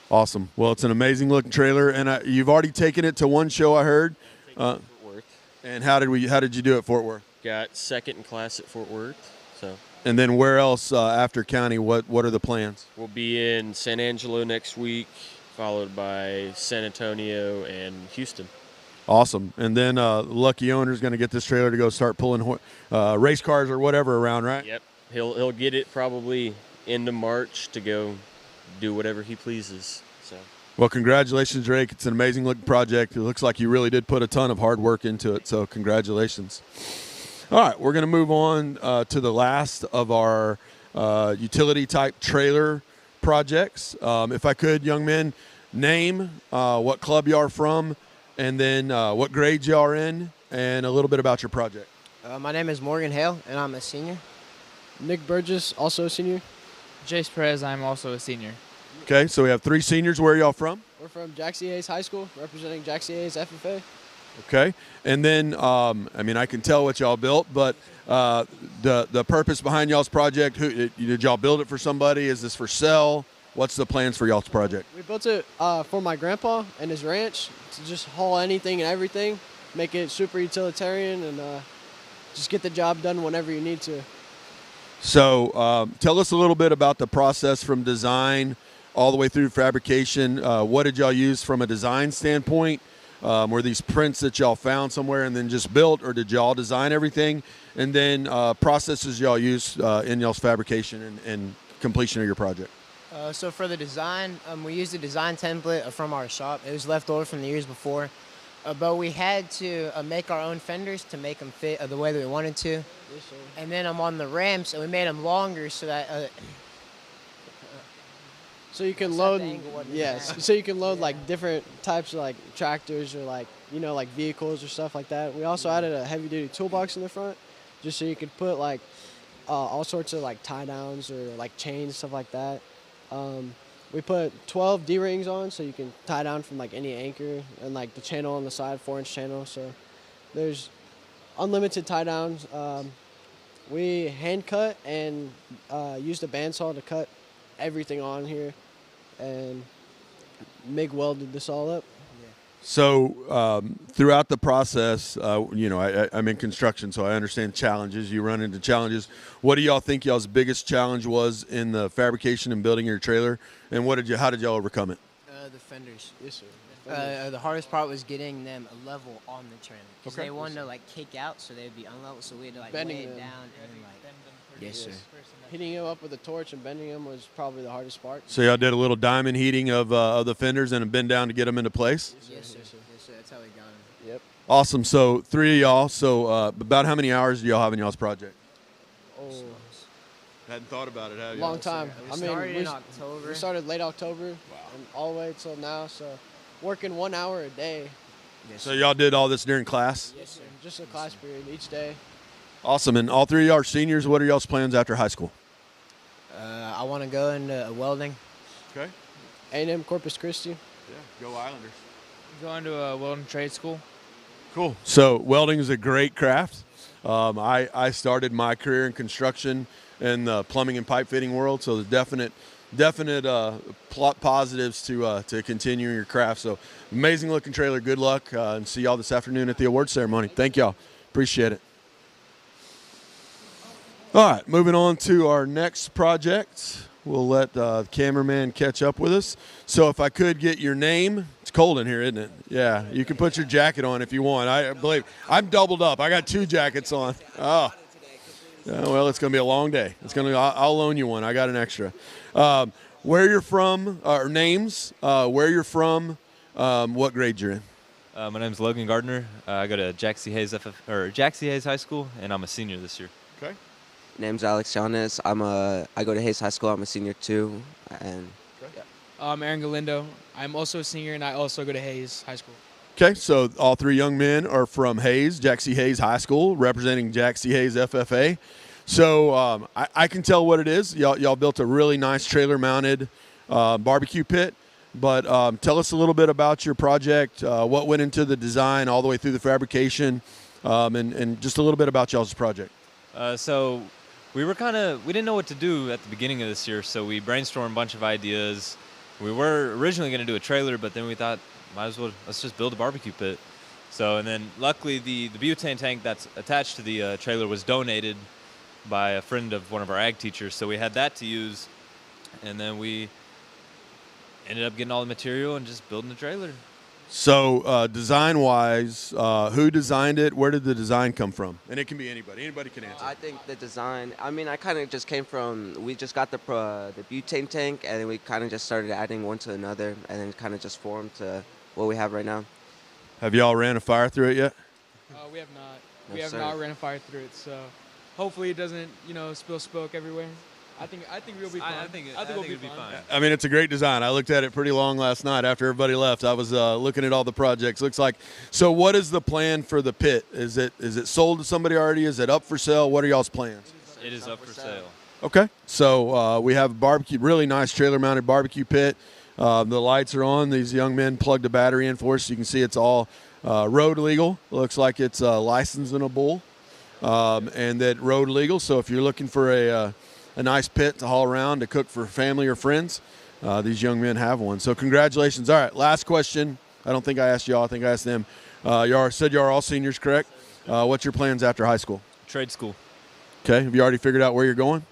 awesome. Well, it's an amazing looking trailer, and you've already taken it to one show, I heard. Fort Worth. And how did you do at Fort Worth? Got second in class at Fort Worth. So. And then where else after county? What are the plans? We'll be in San Angelo next week, followed by San Antonio and Houston. Awesome. And then lucky owner's going to get this trailer to go start pulling race cars or whatever around, right? Yep. He'll get it probably into March to go do whatever he pleases. So. Well, congratulations, Drake. It's an amazing looking project. It looks like you really did put a ton of hard work into it. So congratulations. All right, we're going to move on to the last of our utility type trailer projects. If I could, young men, name what club you are from, and then what grade you are in, and a little bit about your project. My name is Morgan Hale, and I'm a senior. Nick Burgess, also a senior. Jace Perez, I'm also a senior. Okay, so we have 3 seniors. Where are y'all from? We're from Jack C. Hayes High School, representing Jack C. Hayes FFA. Okay, and then I can tell what y'all built, but the purpose behind y'all's project, did y'all build it for somebody? Is this for sale? What's the plans for y'all's project? We built it for my grandpa and his ranch to just haul anything and everything, make it super utilitarian, and just get the job done whenever you need to. So tell us a little bit about the process from design all the way through fabrication. What did y'all use from a design standpoint? Were these prints that y'all found somewhere and then just built, or did y'all design everything? And then processes y'all use in y'all's fabrication and completion of your project. So for the design, we used a design template from our shop. It was left over from the years before. But we had to make our own fenders to make them fit the way that we wanted to. Yes, sir. And then on the ramps, we made them longer so that... so you can load, yes. So you can load like different types of like tractors or like vehicles or stuff like that. We also added a heavy duty toolbox in the front, just so you could put like all sorts of like tie downs or like chains, stuff like that. We put 12 D-rings on, so you can tie down from like any anchor, and like the channel on the side, 4-inch channel. So there's unlimited tie downs. We hand cut and used a bandsaw to cut everything on here, and MIG welded this all up. So throughout the process, I'm in construction, so I understand challenges. You run into challenges. What do y'all think y'all's biggest challenge was in the fabrication and building your trailer, and how did y'all overcome it? The fenders. Yes, sir. The hardest part was getting them level on the trailer, because they wanted to like kick out, so they'd be unlevel. So we had to like bending lay it them down and like. Yes, sir. Hitting them up with a torch and bending them was probably the hardest part. So y'all did a little diamond heating of the fenders and a bend down to get them into place? Yes, sir. Yes, sir. That's how we got them. Yep. Awesome. So 3 of y'all. So about how many hours do y'all have in y'all's project? Oh, hadn't thought about it, have you? Long time. We started in October. We started late October, and all the way till now. So working 1 hour a day. Yes, so y'all did all this during class? Yes, sir. Just a class period each day. Awesome. And all 3 of y'all are seniors. What are y'all's plans after high school? I want to go into welding. Okay. A&M Corpus Christi. Yeah, go Islanders. Going to a welding trade school. Cool. So welding is a great craft. I started my career in construction in the plumbing and pipe fitting world, so there's definite positives to continuing your craft. So amazing looking trailer. Good luck, and see y'all this afternoon at the award ceremony. Thank y'all. Appreciate it. All right, moving on to our next project. We'll let the cameraman catch up with us. So if I could get your name. It's cold in here, isn't it? Yeah, you can put your jacket on if you want. I believe I'm doubled up. I got 2 jackets on. Oh, yeah, well, it's going to be a long day. I'll loan you one. I got an extra. Where you're from, or names, where you're from, what grade you're in. My name's Logan Gardner. I go to Jack C. Hayes High School, and I'm a senior this year. Okay. Name's Alex Yanes. I go to Hayes High School. I'm a senior too, and okay. Yeah. Aaron Galindo. I'm also a senior, and I also go to Hayes High School. Okay, so all three young men are from Hayes, Jack C. Hayes High School, representing Jack C. Hayes FFA. So I can tell what it is. Y'all built a really nice trailer-mounted barbecue pit. But tell us a little bit about your project, what went into the design all the way through the fabrication, and just a little bit about y'all's project. So we didn't know what to do at the beginning of this year, so we brainstormed a bunch of ideas. We were originally going to do a trailer, but then we thought, let's just build a barbecue pit. So, and then luckily the butane tank that's attached to the trailer was donated by a friend of one of our ag teachers, so we had that to use, and then we ended up getting all the material and just building the trailer. So design-wise, who designed it? Where did the design come from? And it can be anybody. Anybody can answer. I think the design, I kind of just came from, we just got the butane tank, and then we kind of just started adding one to another, and then kind of just formed to what we have right now. Have y'all ran a fire through it yet? We have not. No, We have sir. not ran a fire through it, so hopefully it doesn't, spill smoke everywhere. I think we'll be fine. I think we'll be it'll be fine. fine. I mean, it's a great design. I looked at it pretty long last night after everybody left. I was looking at all the projects. Looks like. So what is the plan for the pit? Is it sold to somebody already? Is it up for sale? What are y'all's plans? It is up for sale. Okay. So we have a barbecue, really nice trailer-mounted barbecue pit. The lights are on. These young men plugged a battery in for us. So you can see it's all road legal. Looks like it's licensable and that road legal. So if you're looking for a nice pit to haul around to cook for family or friends, these young men have one. So congratulations. All right, last question. I don't think I asked y'all. I think I asked them. Y'all said y'all are all seniors, correct? What's your plans after high school? Trade school. Okay. Have you already figured out where you're going?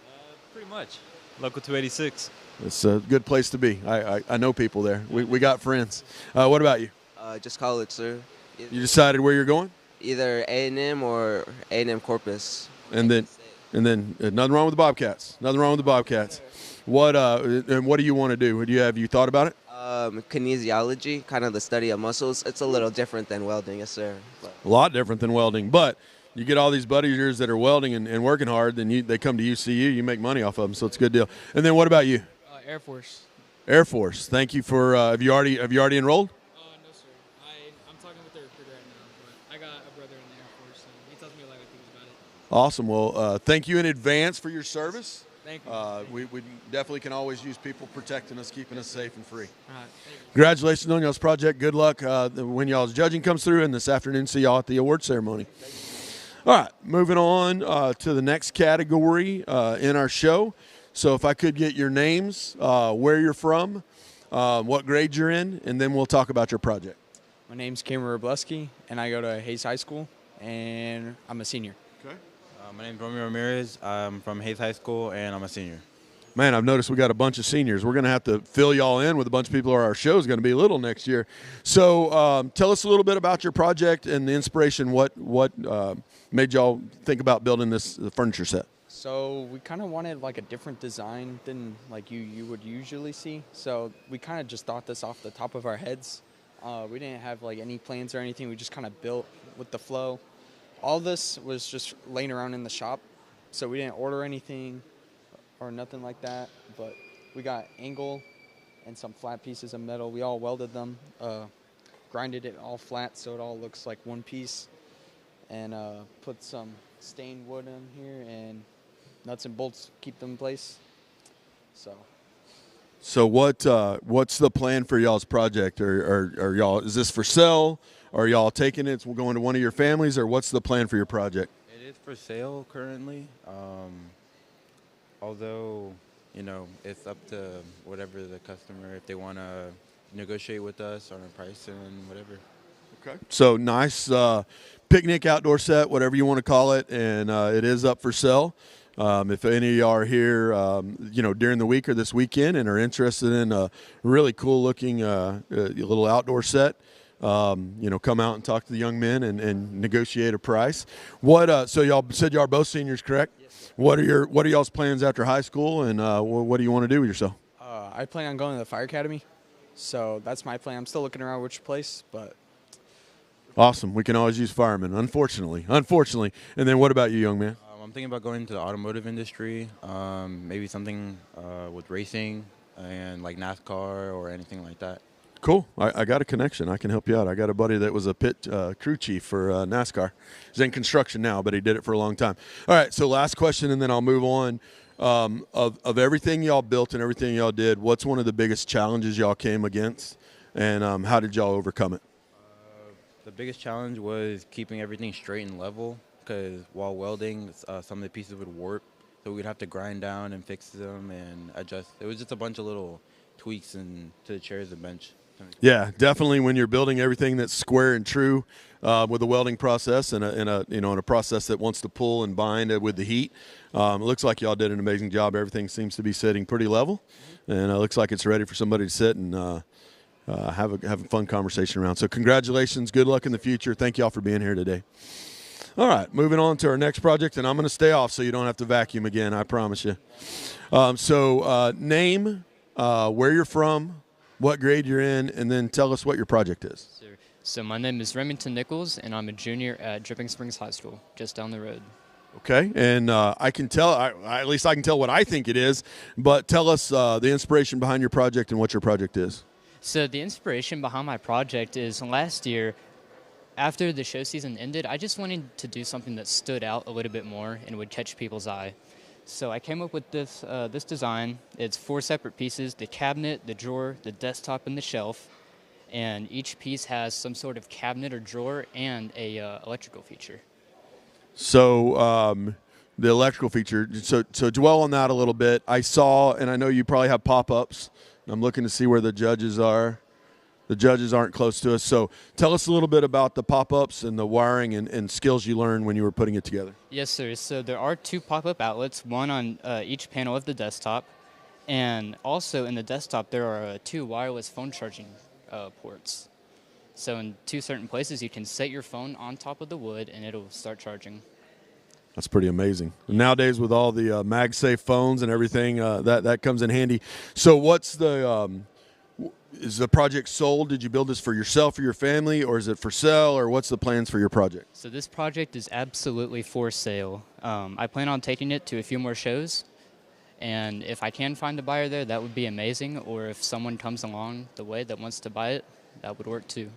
Pretty much. Local 286. It's a good place to be. I know people there. We got friends. What about you? Just college, sir. You decided where you're going? Either A&M or A&M Corpus. And then nothing wrong with the Bobcats. Nothing wrong with the Bobcats. What do you want to do? Have you thought about it? Kinesiology, kind of the study of muscles. It's a little different than welding, yes, sir. But A lot different than welding, but you get all these buddies of yours that are welding and working hard, then they come to UCU, you make money off of them, so it's a good deal. And then what about you? Air Force. Air Force. Thank you for. Have you already enrolled? No, sir. I'm talking with the recruiter right now, but I got a brother in the Air Force, and he tells me a lot of things about it. Awesome. Well, thank you in advance for your service. Thank you. We definitely can always use people protecting us, keeping us safe and free. All right, thank you. Congratulations on y'all's project. Good luck when y'all's judging comes through, and this afternoon see y'all at the award ceremony. All right, moving on to the next category in our show. So if I could get your names, where you're from, what grade you're in, and then we'll talk about your project. My name's Cameron Robleski, and I go to Hayes High School, and I'm a senior. Okay. My name's Romeo Ramirez. I'm from Hayes High School, and I'm a senior. Man, I've noticed we got a bunch of seniors. We're going to have to fill y'all in with a bunch of people, or our show is going to be little next year. So tell us a little bit about your project and the inspiration. What made y'all think about building this furniture set? So we kind of wanted like a different design than like you would usually see. So we kind of just thought this off the top of our heads. We didn't have like any plans or anything. We just kind of built with the flow. All this was just laying around in the shop. So we didn't order anything or nothing like that. But we got angle and some flat pieces of metal. We all welded them, grinded it all flat so it all looks like one piece, and put some stained wood in here and nuts and bolts keep them in place. So what's the plan for y'all's project? Or y'all, is this for sale? Or are y'all taking it, we're going to one of your families, or what's the plan for your project? It is for sale currently, although, it's up to whatever the customer, if they want to negotiate with us on a price and whatever. Okay. So nice picnic outdoor set, whatever you want to call it, and it is up for sale. If any of y'all are here, during the week or this weekend and are interested in a really cool looking little outdoor set, come out and talk to the young men and negotiate a price. So y'all said y'all are both seniors, correct? Yes. What are y'all's plans after high school, and what do you want to do with yourself? I plan on going to the fire academy. So that's my plan. I'm still looking around which place, but. Awesome. We can always use firemen, unfortunately. And then what about you, young man? I'm thinking about going into the automotive industry, maybe something with racing, and like NASCAR or anything like that. Cool. I got a connection. I can help you out. I got a buddy that was a pit crew chief for NASCAR. He's in construction now, but he did it for a long time. All right, so last question, and then I'll move on. Of everything y'all built and everything y'all did, what's one of the biggest challenges y'all came against, and how did y'all overcome it? The biggest challenge was keeping everything straight and level, because while welding, some of the pieces would warp, so we'd have to grind down and fix them and adjust. It was just a bunch of little tweaks to the chairs and bench. Yeah, definitely. When you're building everything that's square and true with the welding process and a process that wants to pull and bind with the heat, it looks like y'all did an amazing job. Everything seems to be sitting pretty level, and it looks like it's ready for somebody to sit and have a fun conversation around. So congratulations. Good luck in the future. Thank y'all for being here today. All right, moving on to our next project, and I'm going to stay off so you don't have to vacuum again, I promise you. Name, where you're from, what grade you're in, and then tell us what your project is. So my name is Remington Nichols, and I'm a junior at Dripping Springs High School, just down the road. Okay, and I can tell, at least I can tell what I think it is, but tell us the inspiration behind your project and what your project is. So the inspiration behind my project is last year, after the show season ended, I just wanted to do something that stood out a little bit more and would catch people's eye. So I came up with this design. It's 4 separate pieces: the cabinet, the drawer, the desktop, and the shelf. And each piece has some sort of cabinet or drawer and a electrical feature. So the electrical feature, so dwell on that a little bit. I saw, and I know you probably have pop-ups. I'm looking to see where the judges are. The judges aren't close to us. So tell us a little bit about the pop-ups and the wiring and skills you learned when you were putting it together. Yes, sir. So there are 2 pop-up outlets, one on each panel of the desktop. And also in the desktop, there are 2 wireless phone charging ports. So in 2 certain places, you can set your phone on top of the wood and it'll start charging. That's pretty amazing. Nowadays, with all the MagSafe phones and everything, that comes in handy. So what's is the project sold? Did you build this for yourself or your family, or is it for sale, or what's the plans for your project? So this project is absolutely for sale. I plan on taking it to a few more shows, and if I can find a buyer there, that would be amazing, or if someone comes along the way that wants to buy it, that would work too.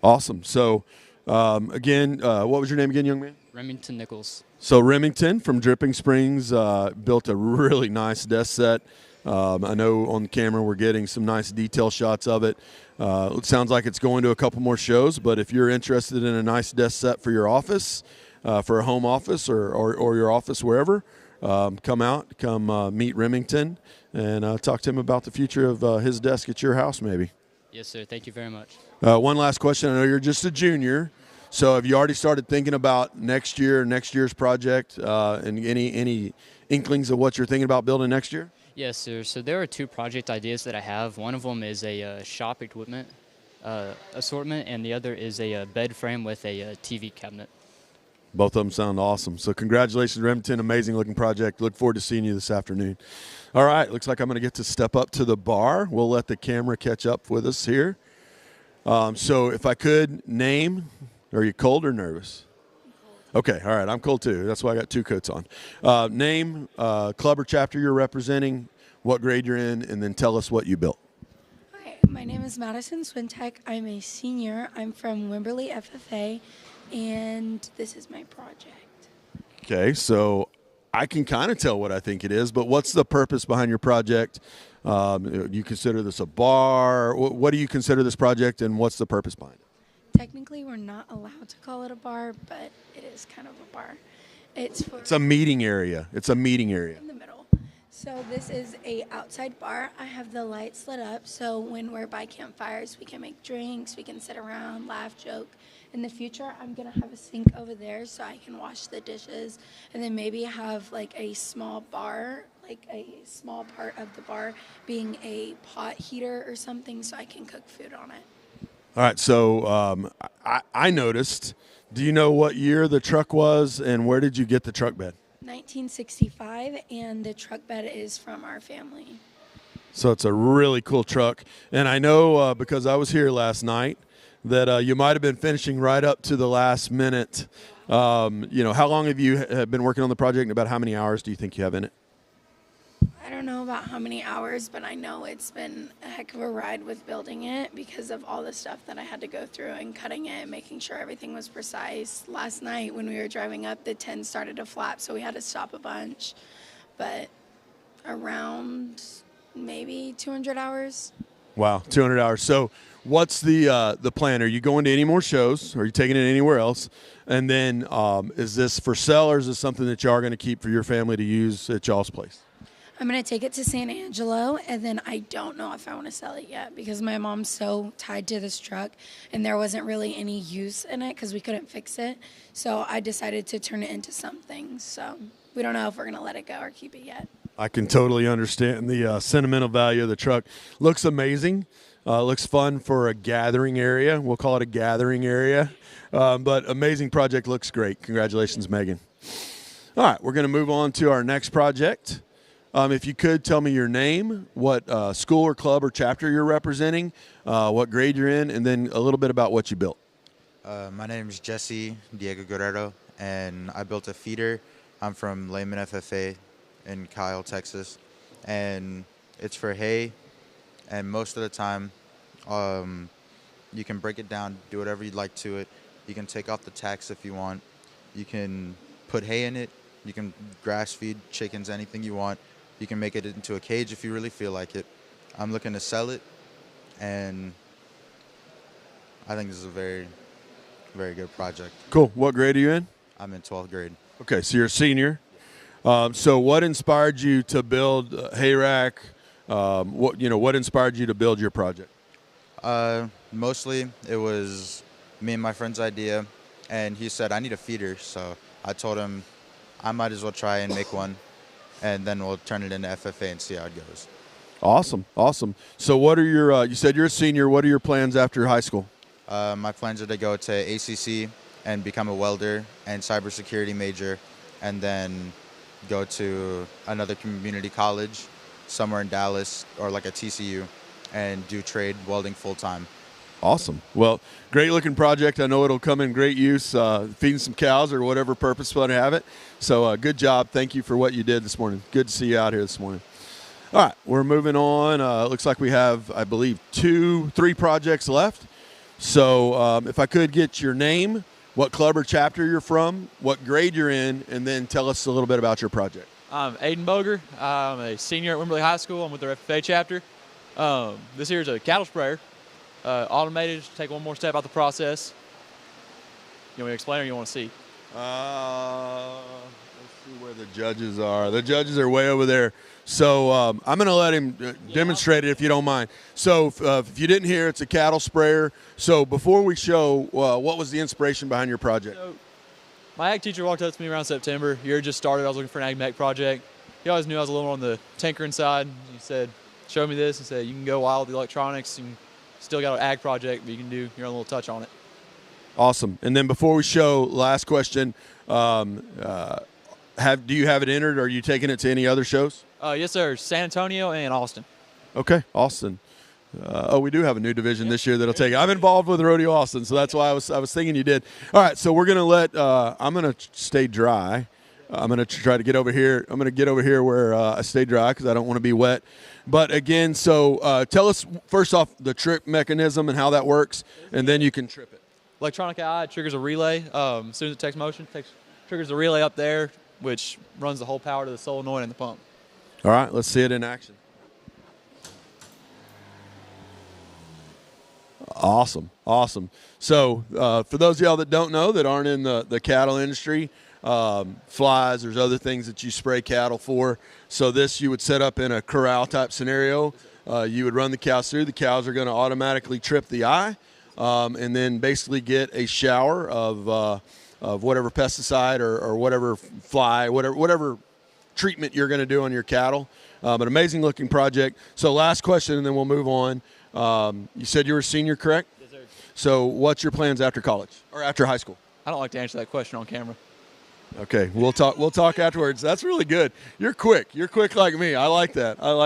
Awesome. So again, what was your name again, young man? Remington Nichols. So Remington from Dripping Springs built a really nice desk set. I know on the camera we're getting some nice detail shots of it. It sounds like it's going to a couple more shows, but if you're interested in a nice desk set for your office, for a home office or your office wherever, come meet Remington and talk to him about the future of his desk at your house maybe. Yes, sir. Thank you very much. One last question. I know you're just a junior, so have you already started thinking about next year's project, and any inklings of what you're thinking about building next year? Yes, sir. So there are 2 project ideas that I have. One of them is a shop equipment assortment, and the other is a bed frame with a TV cabinet. Both of them sound awesome. So congratulations, Remington. Amazing looking project. Look forward to seeing you this afternoon. All right, looks like I'm going to get to step up to the bar. We'll let the camera catch up with us here. So if I could name, are you cold or nervous? Okay, all right, I'm cold too. That's why I got 2 coats on. Name, club or chapter you're representing, what grade you're in, and then tell us what you built. Hi, my name is Madison Swintek. I'm a senior. I'm from Wimberley FFA, and this is my project. Okay, so I can kind of tell what I think it is, but what's the purpose behind your project? You consider this a bar? What do you consider this project, and what's the purpose behind it? Technically, we're not allowed to call it a bar, but it is kind of a bar. It's a meeting area. It's a meeting area. In the middle. So this is a outside bar. I have the lights lit up, so when we're by campfires, we can make drinks, we can sit around, laugh, joke. In the future, I'm going to have a sink over there so I can wash the dishes, and then maybe have like a small bar, like a small part of the bar being a pot heater or something so I can cook food on it. All right, so I noticed, do you know what year the truck was, and where did you get the truck bed? 1965, and the truck bed is from our family. So it's a really cool truck, and I know because I was here last night that you might have been finishing right up to the last minute. How long have you been working on the project, and about how many hours do you think you have in it? I don't know about how many hours, but I know it's been a heck of a ride with building it because of all the stuff that I had to go through and cutting it and making sure everything was precise. Last night when we were driving up, the tent started to flap, so we had to stop a bunch. But around maybe 200 hours. Wow, 200 hours. So what's the plan? Are you going to any more shows? Are you taking it anywhere else? And then is this for sale, or is this something that y'all are going to keep for your family to use at y'all's place? I'm going to take it to San Angelo, and then I don't know if I want to sell it yet because my mom's so tied to this truck, and there wasn't really any use in it because we couldn't fix it. So I decided to turn it into something. So we don't know if we're going to let it go or keep it yet. I can totally understand the sentimental value of the truck. Looks amazing. Looks fun for a gathering area. We'll call it a gathering area. But amazing project. Looks great. Congratulations, Megan. All right, we're going to move on to our next project. If you could tell me your name, what school or club or chapter you're representing, what grade you're in, and then a little bit about what you built. My name is Jesse Diego Guerrero, and I built a feeder. I'm from Lehman FFA in Kyle, Texas, and it's for hay. And most of the time, you can break it down, do whatever you'd like to it. You can take off the tacks if you want. You can put hay in it. You can grass feed chickens, anything you want. You can make it into a cage if you really feel like it. I'm looking to sell it, and I think this is a very, very good project. Cool. What grade are you in? I'm in 12th grade. Okay, so you're a senior. So what inspired you to build hay rack? What inspired you to build your project? Mostly it was me and my friend's idea, and he said I need a feeder, so I told him I might as well try and make one, and then we'll turn it into FFA and see how it goes. Awesome. So what are your, you said you're a senior, what are your plans after high school? My plans are to go to ACC and become a welder and cybersecurity major, and then go to another community college somewhere in Dallas or like a TCU and do trade welding full-time. Awesome. Well, great looking project. I know it'll come in great use, feeding some cows or whatever purpose you want to have it. So good job. Thank you for what you did this morning. Good to see you out here this morning. All right, we're moving on. Looks like we have, I believe, 3 projects left. So if I could get your name, what club or chapter you're from, what grade you're in, and then tell us a little bit about your project. I'm Aiden Boger. I'm a senior at Wimberley High School. I'm with the FFA chapter. This here is a cattle sprayer, automated. Take one more step out the process. You want me to explain or you want to see? Let's see where the judges are. The judges are way over there. So I'm going to let him demonstrate it if you don't mind. So if you didn't hear, it's a cattle sprayer. So before we show, what was the inspiration behind your project? So, my ag teacher walked up to me around September. Year just started. I was looking for an ag mech project. He always knew I was a little on the tinkering side. He said, show me this. He said, you can go wild with the electronics. You still got an ag project, but you can do your own little touch on it. Awesome. And then before we show, last question, do you have it entered? Are you taking it to any other shows? Yes, sir. San Antonio and Austin. Okay, Austin. We do have a new division this year that'll take it. I'm involved with Rodeo Austin, so that's why I was thinking you did. All right, so we're gonna let. I'm gonna stay dry. I'm gonna try to get over here. I'm gonna get over here where I stay dry because I don't want to be wet. But again, so tell us first off the trip mechanism and how that works, and then you can trip it. Electronic eye triggers a relay. As soon as it takes motion, triggers a relay up there, which runs the whole power to the solenoid and the pump. All right, let's see it in action. Awesome. So for those of y'all that don't know, that aren't in the cattle industry, flies, there's other things that you spray cattle for. So this you would set up in a corral type scenario. You would run the cows through. The cows are going to automatically trip the eye and then basically get a shower of whatever pesticide or whatever fly, whatever treatment you're going to do on your cattle. An amazing looking project. So last question, and then we'll move on. You said you were a senior, correct? Yes, sir. So what's your plans after college or after high school? I don't like to answer that question on camera. Okay, we'll talk afterwards. That's really good. You're quick like me. I like that. All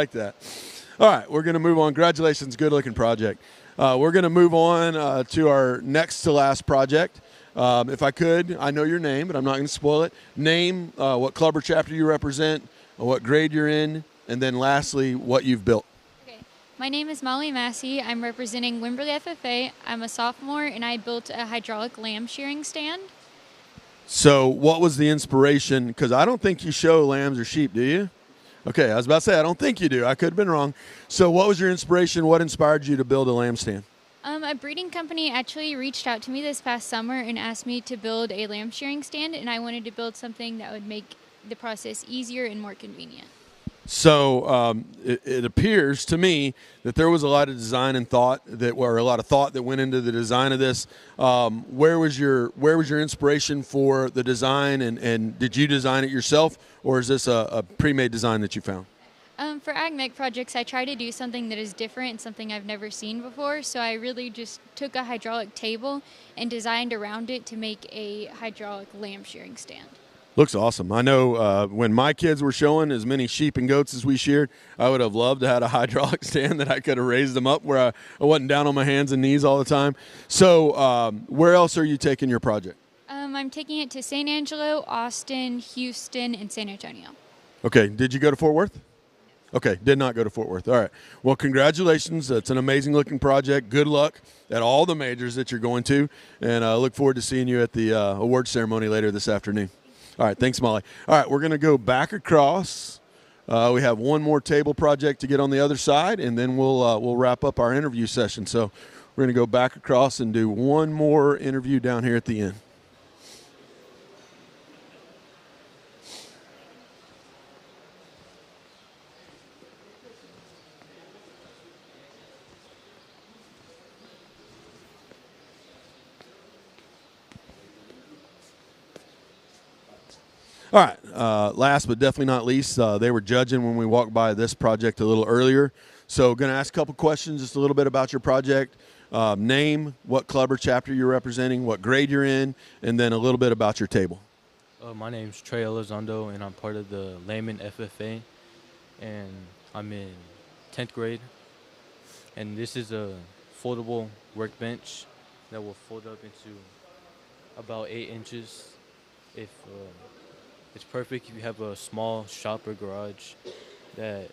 right, we're going to move on. Congratulations, good looking project. We're going to move on to our next to last project. If I could, I know your name, but I'm not going to spoil it. Name, what club or chapter you represent, what grade you're in, and then lastly, what you've built. My name is Molly Massey. I'm representing Wimberley FFA. I'm a sophomore, and I built a hydraulic lamb shearing stand. So what was the inspiration? Because I don't think you show lambs or sheep, do you? Okay, I was about to say, I don't think you do. I could have been wrong. So what was your inspiration? What inspired you to build a lamb stand? A breeding company actually reached out to me this past summer and asked me to build a lamb shearing stand, and I wanted to build something that would make the process easier and more convenient. So it appears to me that there was a lot of design and thought that went into the design of this. Where was your inspiration for the design, and did you design it yourself, or is this a pre-made design that you found? For AgMech projects, I try to do something that is different and something I've never seen before. So I really just took a hydraulic table and designed around it to make a hydraulic lamb shearing stand. Looks awesome. I know when my kids were showing as many sheep and goats as we sheared, I would have loved to have a hydraulic stand that I could have raised them up where I wasn't down on my hands and knees all the time. So where else are you taking your project? I'm taking it to San Angelo, Austin, Houston, and San Antonio. Okay. Did you go to Fort Worth? Okay. Did not go to Fort Worth. All right. Well, congratulations. It's an amazing looking project. Good luck at all the majors that you're going to. And I look forward to seeing you at the award ceremony later this afternoon. All right, thanks, Molly. All right, we're going to go back across. We have one more table project to get on the other side, and then we'll wrap up our interview session. So we're going to go back across and do one more interview down here at the end. All right, last but definitely not least, they were judging when we walked by this project a little earlier. So going to ask a couple questions, just a little bit about your project. Name, what club or chapter you're representing, what grade you're in, and then a little bit about your table. My name's Trey Elizondo, and I'm part of the Layman FFA, and I'm in 10th grade. And this is a foldable workbench that will fold up into about 8 inches. It's perfect if you have a small shop or garage that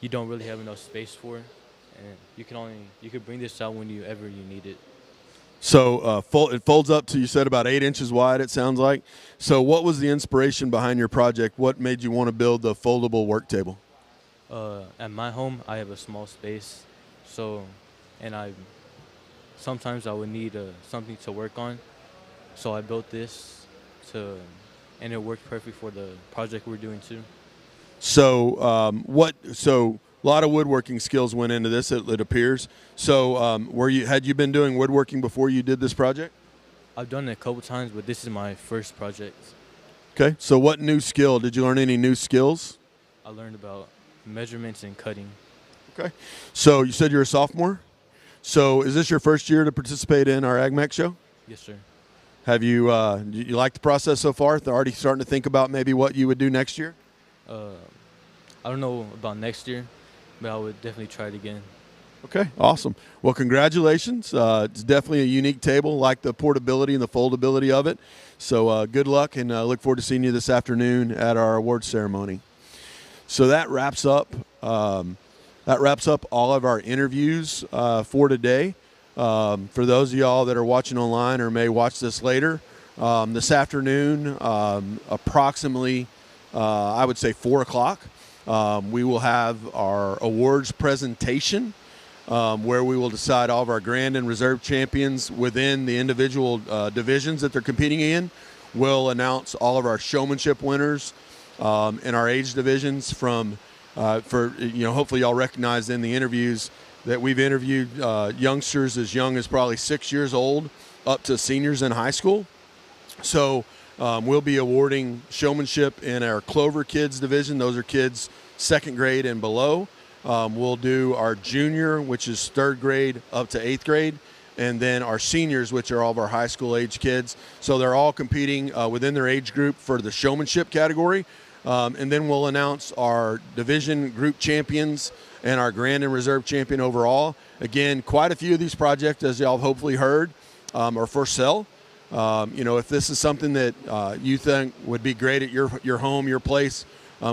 you don't really have enough space for, and you can bring this out whenever you need it. So it folds up to, you said, about 8 inches wide, it sounds like. So what was the inspiration behind your project? What made you want to build the foldable work table? At my home, I have a small space, and sometimes I would need something to work on, so I built this and it worked perfect for the project we're doing too. So a lot of woodworking skills went into this, it appears. So had you been doing woodworking before you did this project? I've done it a couple times, but this is my first project. Okay. So what new skill? Did you learn any new skills? I learned about measurements and cutting. Okay. So you said you're a sophomore? So is this your first year to participate in our AgMech show? Yes, sir. Have you like the process so far? They're already starting to think about maybe what you would do next year? I don't know about next year, but I would definitely try it again. Okay, awesome. Well, congratulations. It's definitely a unique table, like the portability and the foldability of it. So good luck, and look forward to seeing you this afternoon at our award ceremony. So that wraps up all of our interviews for today. For those of y'all that are watching online or may watch this later, this afternoon, approximately, I would say 4 o'clock, we will have our awards presentation where we will decide all of our grand and reserve champions within the individual divisions that they're competing in. We'll announce all of our showmanship winners in our age divisions hopefully y'all recognize in the interviews that we've interviewed youngsters as young as probably 6 years old up to seniors in high school. So we'll be awarding showmanship in our Clover Kids division. Those are kids 2nd grade and below. We'll do our junior, which is 3rd grade up to 8th grade, and then our seniors, which are all of our high school age kids. So they're all competing within their age group for the showmanship category. And then we'll announce our division group champions and our grand and reserve champion overall. Again, quite a few of these projects, as y'all have hopefully heard, are for sale. If this is something that you think would be great at your home, your place,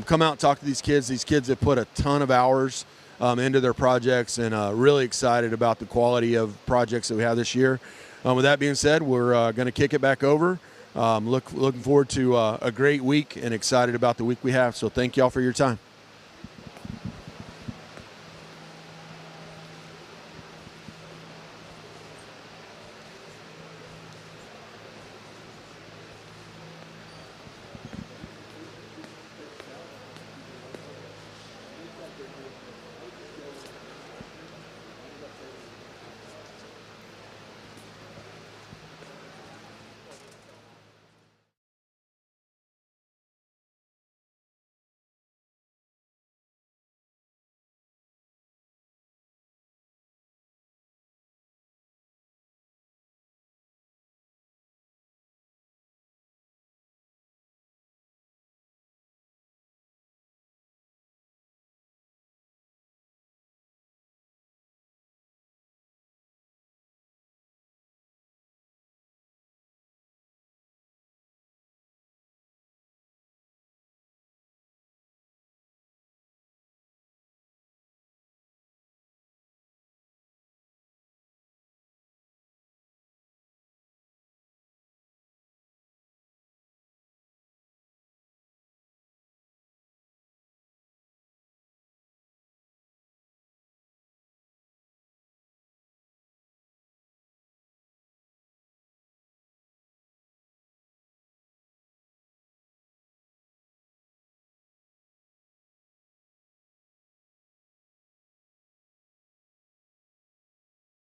come out and talk to these kids. These kids have put a ton of hours into their projects, and really excited about the quality of projects that we have this year. With that being said, we're going to kick it back over. Looking forward to a great week and excited about the week we have. So thank y'all for your time.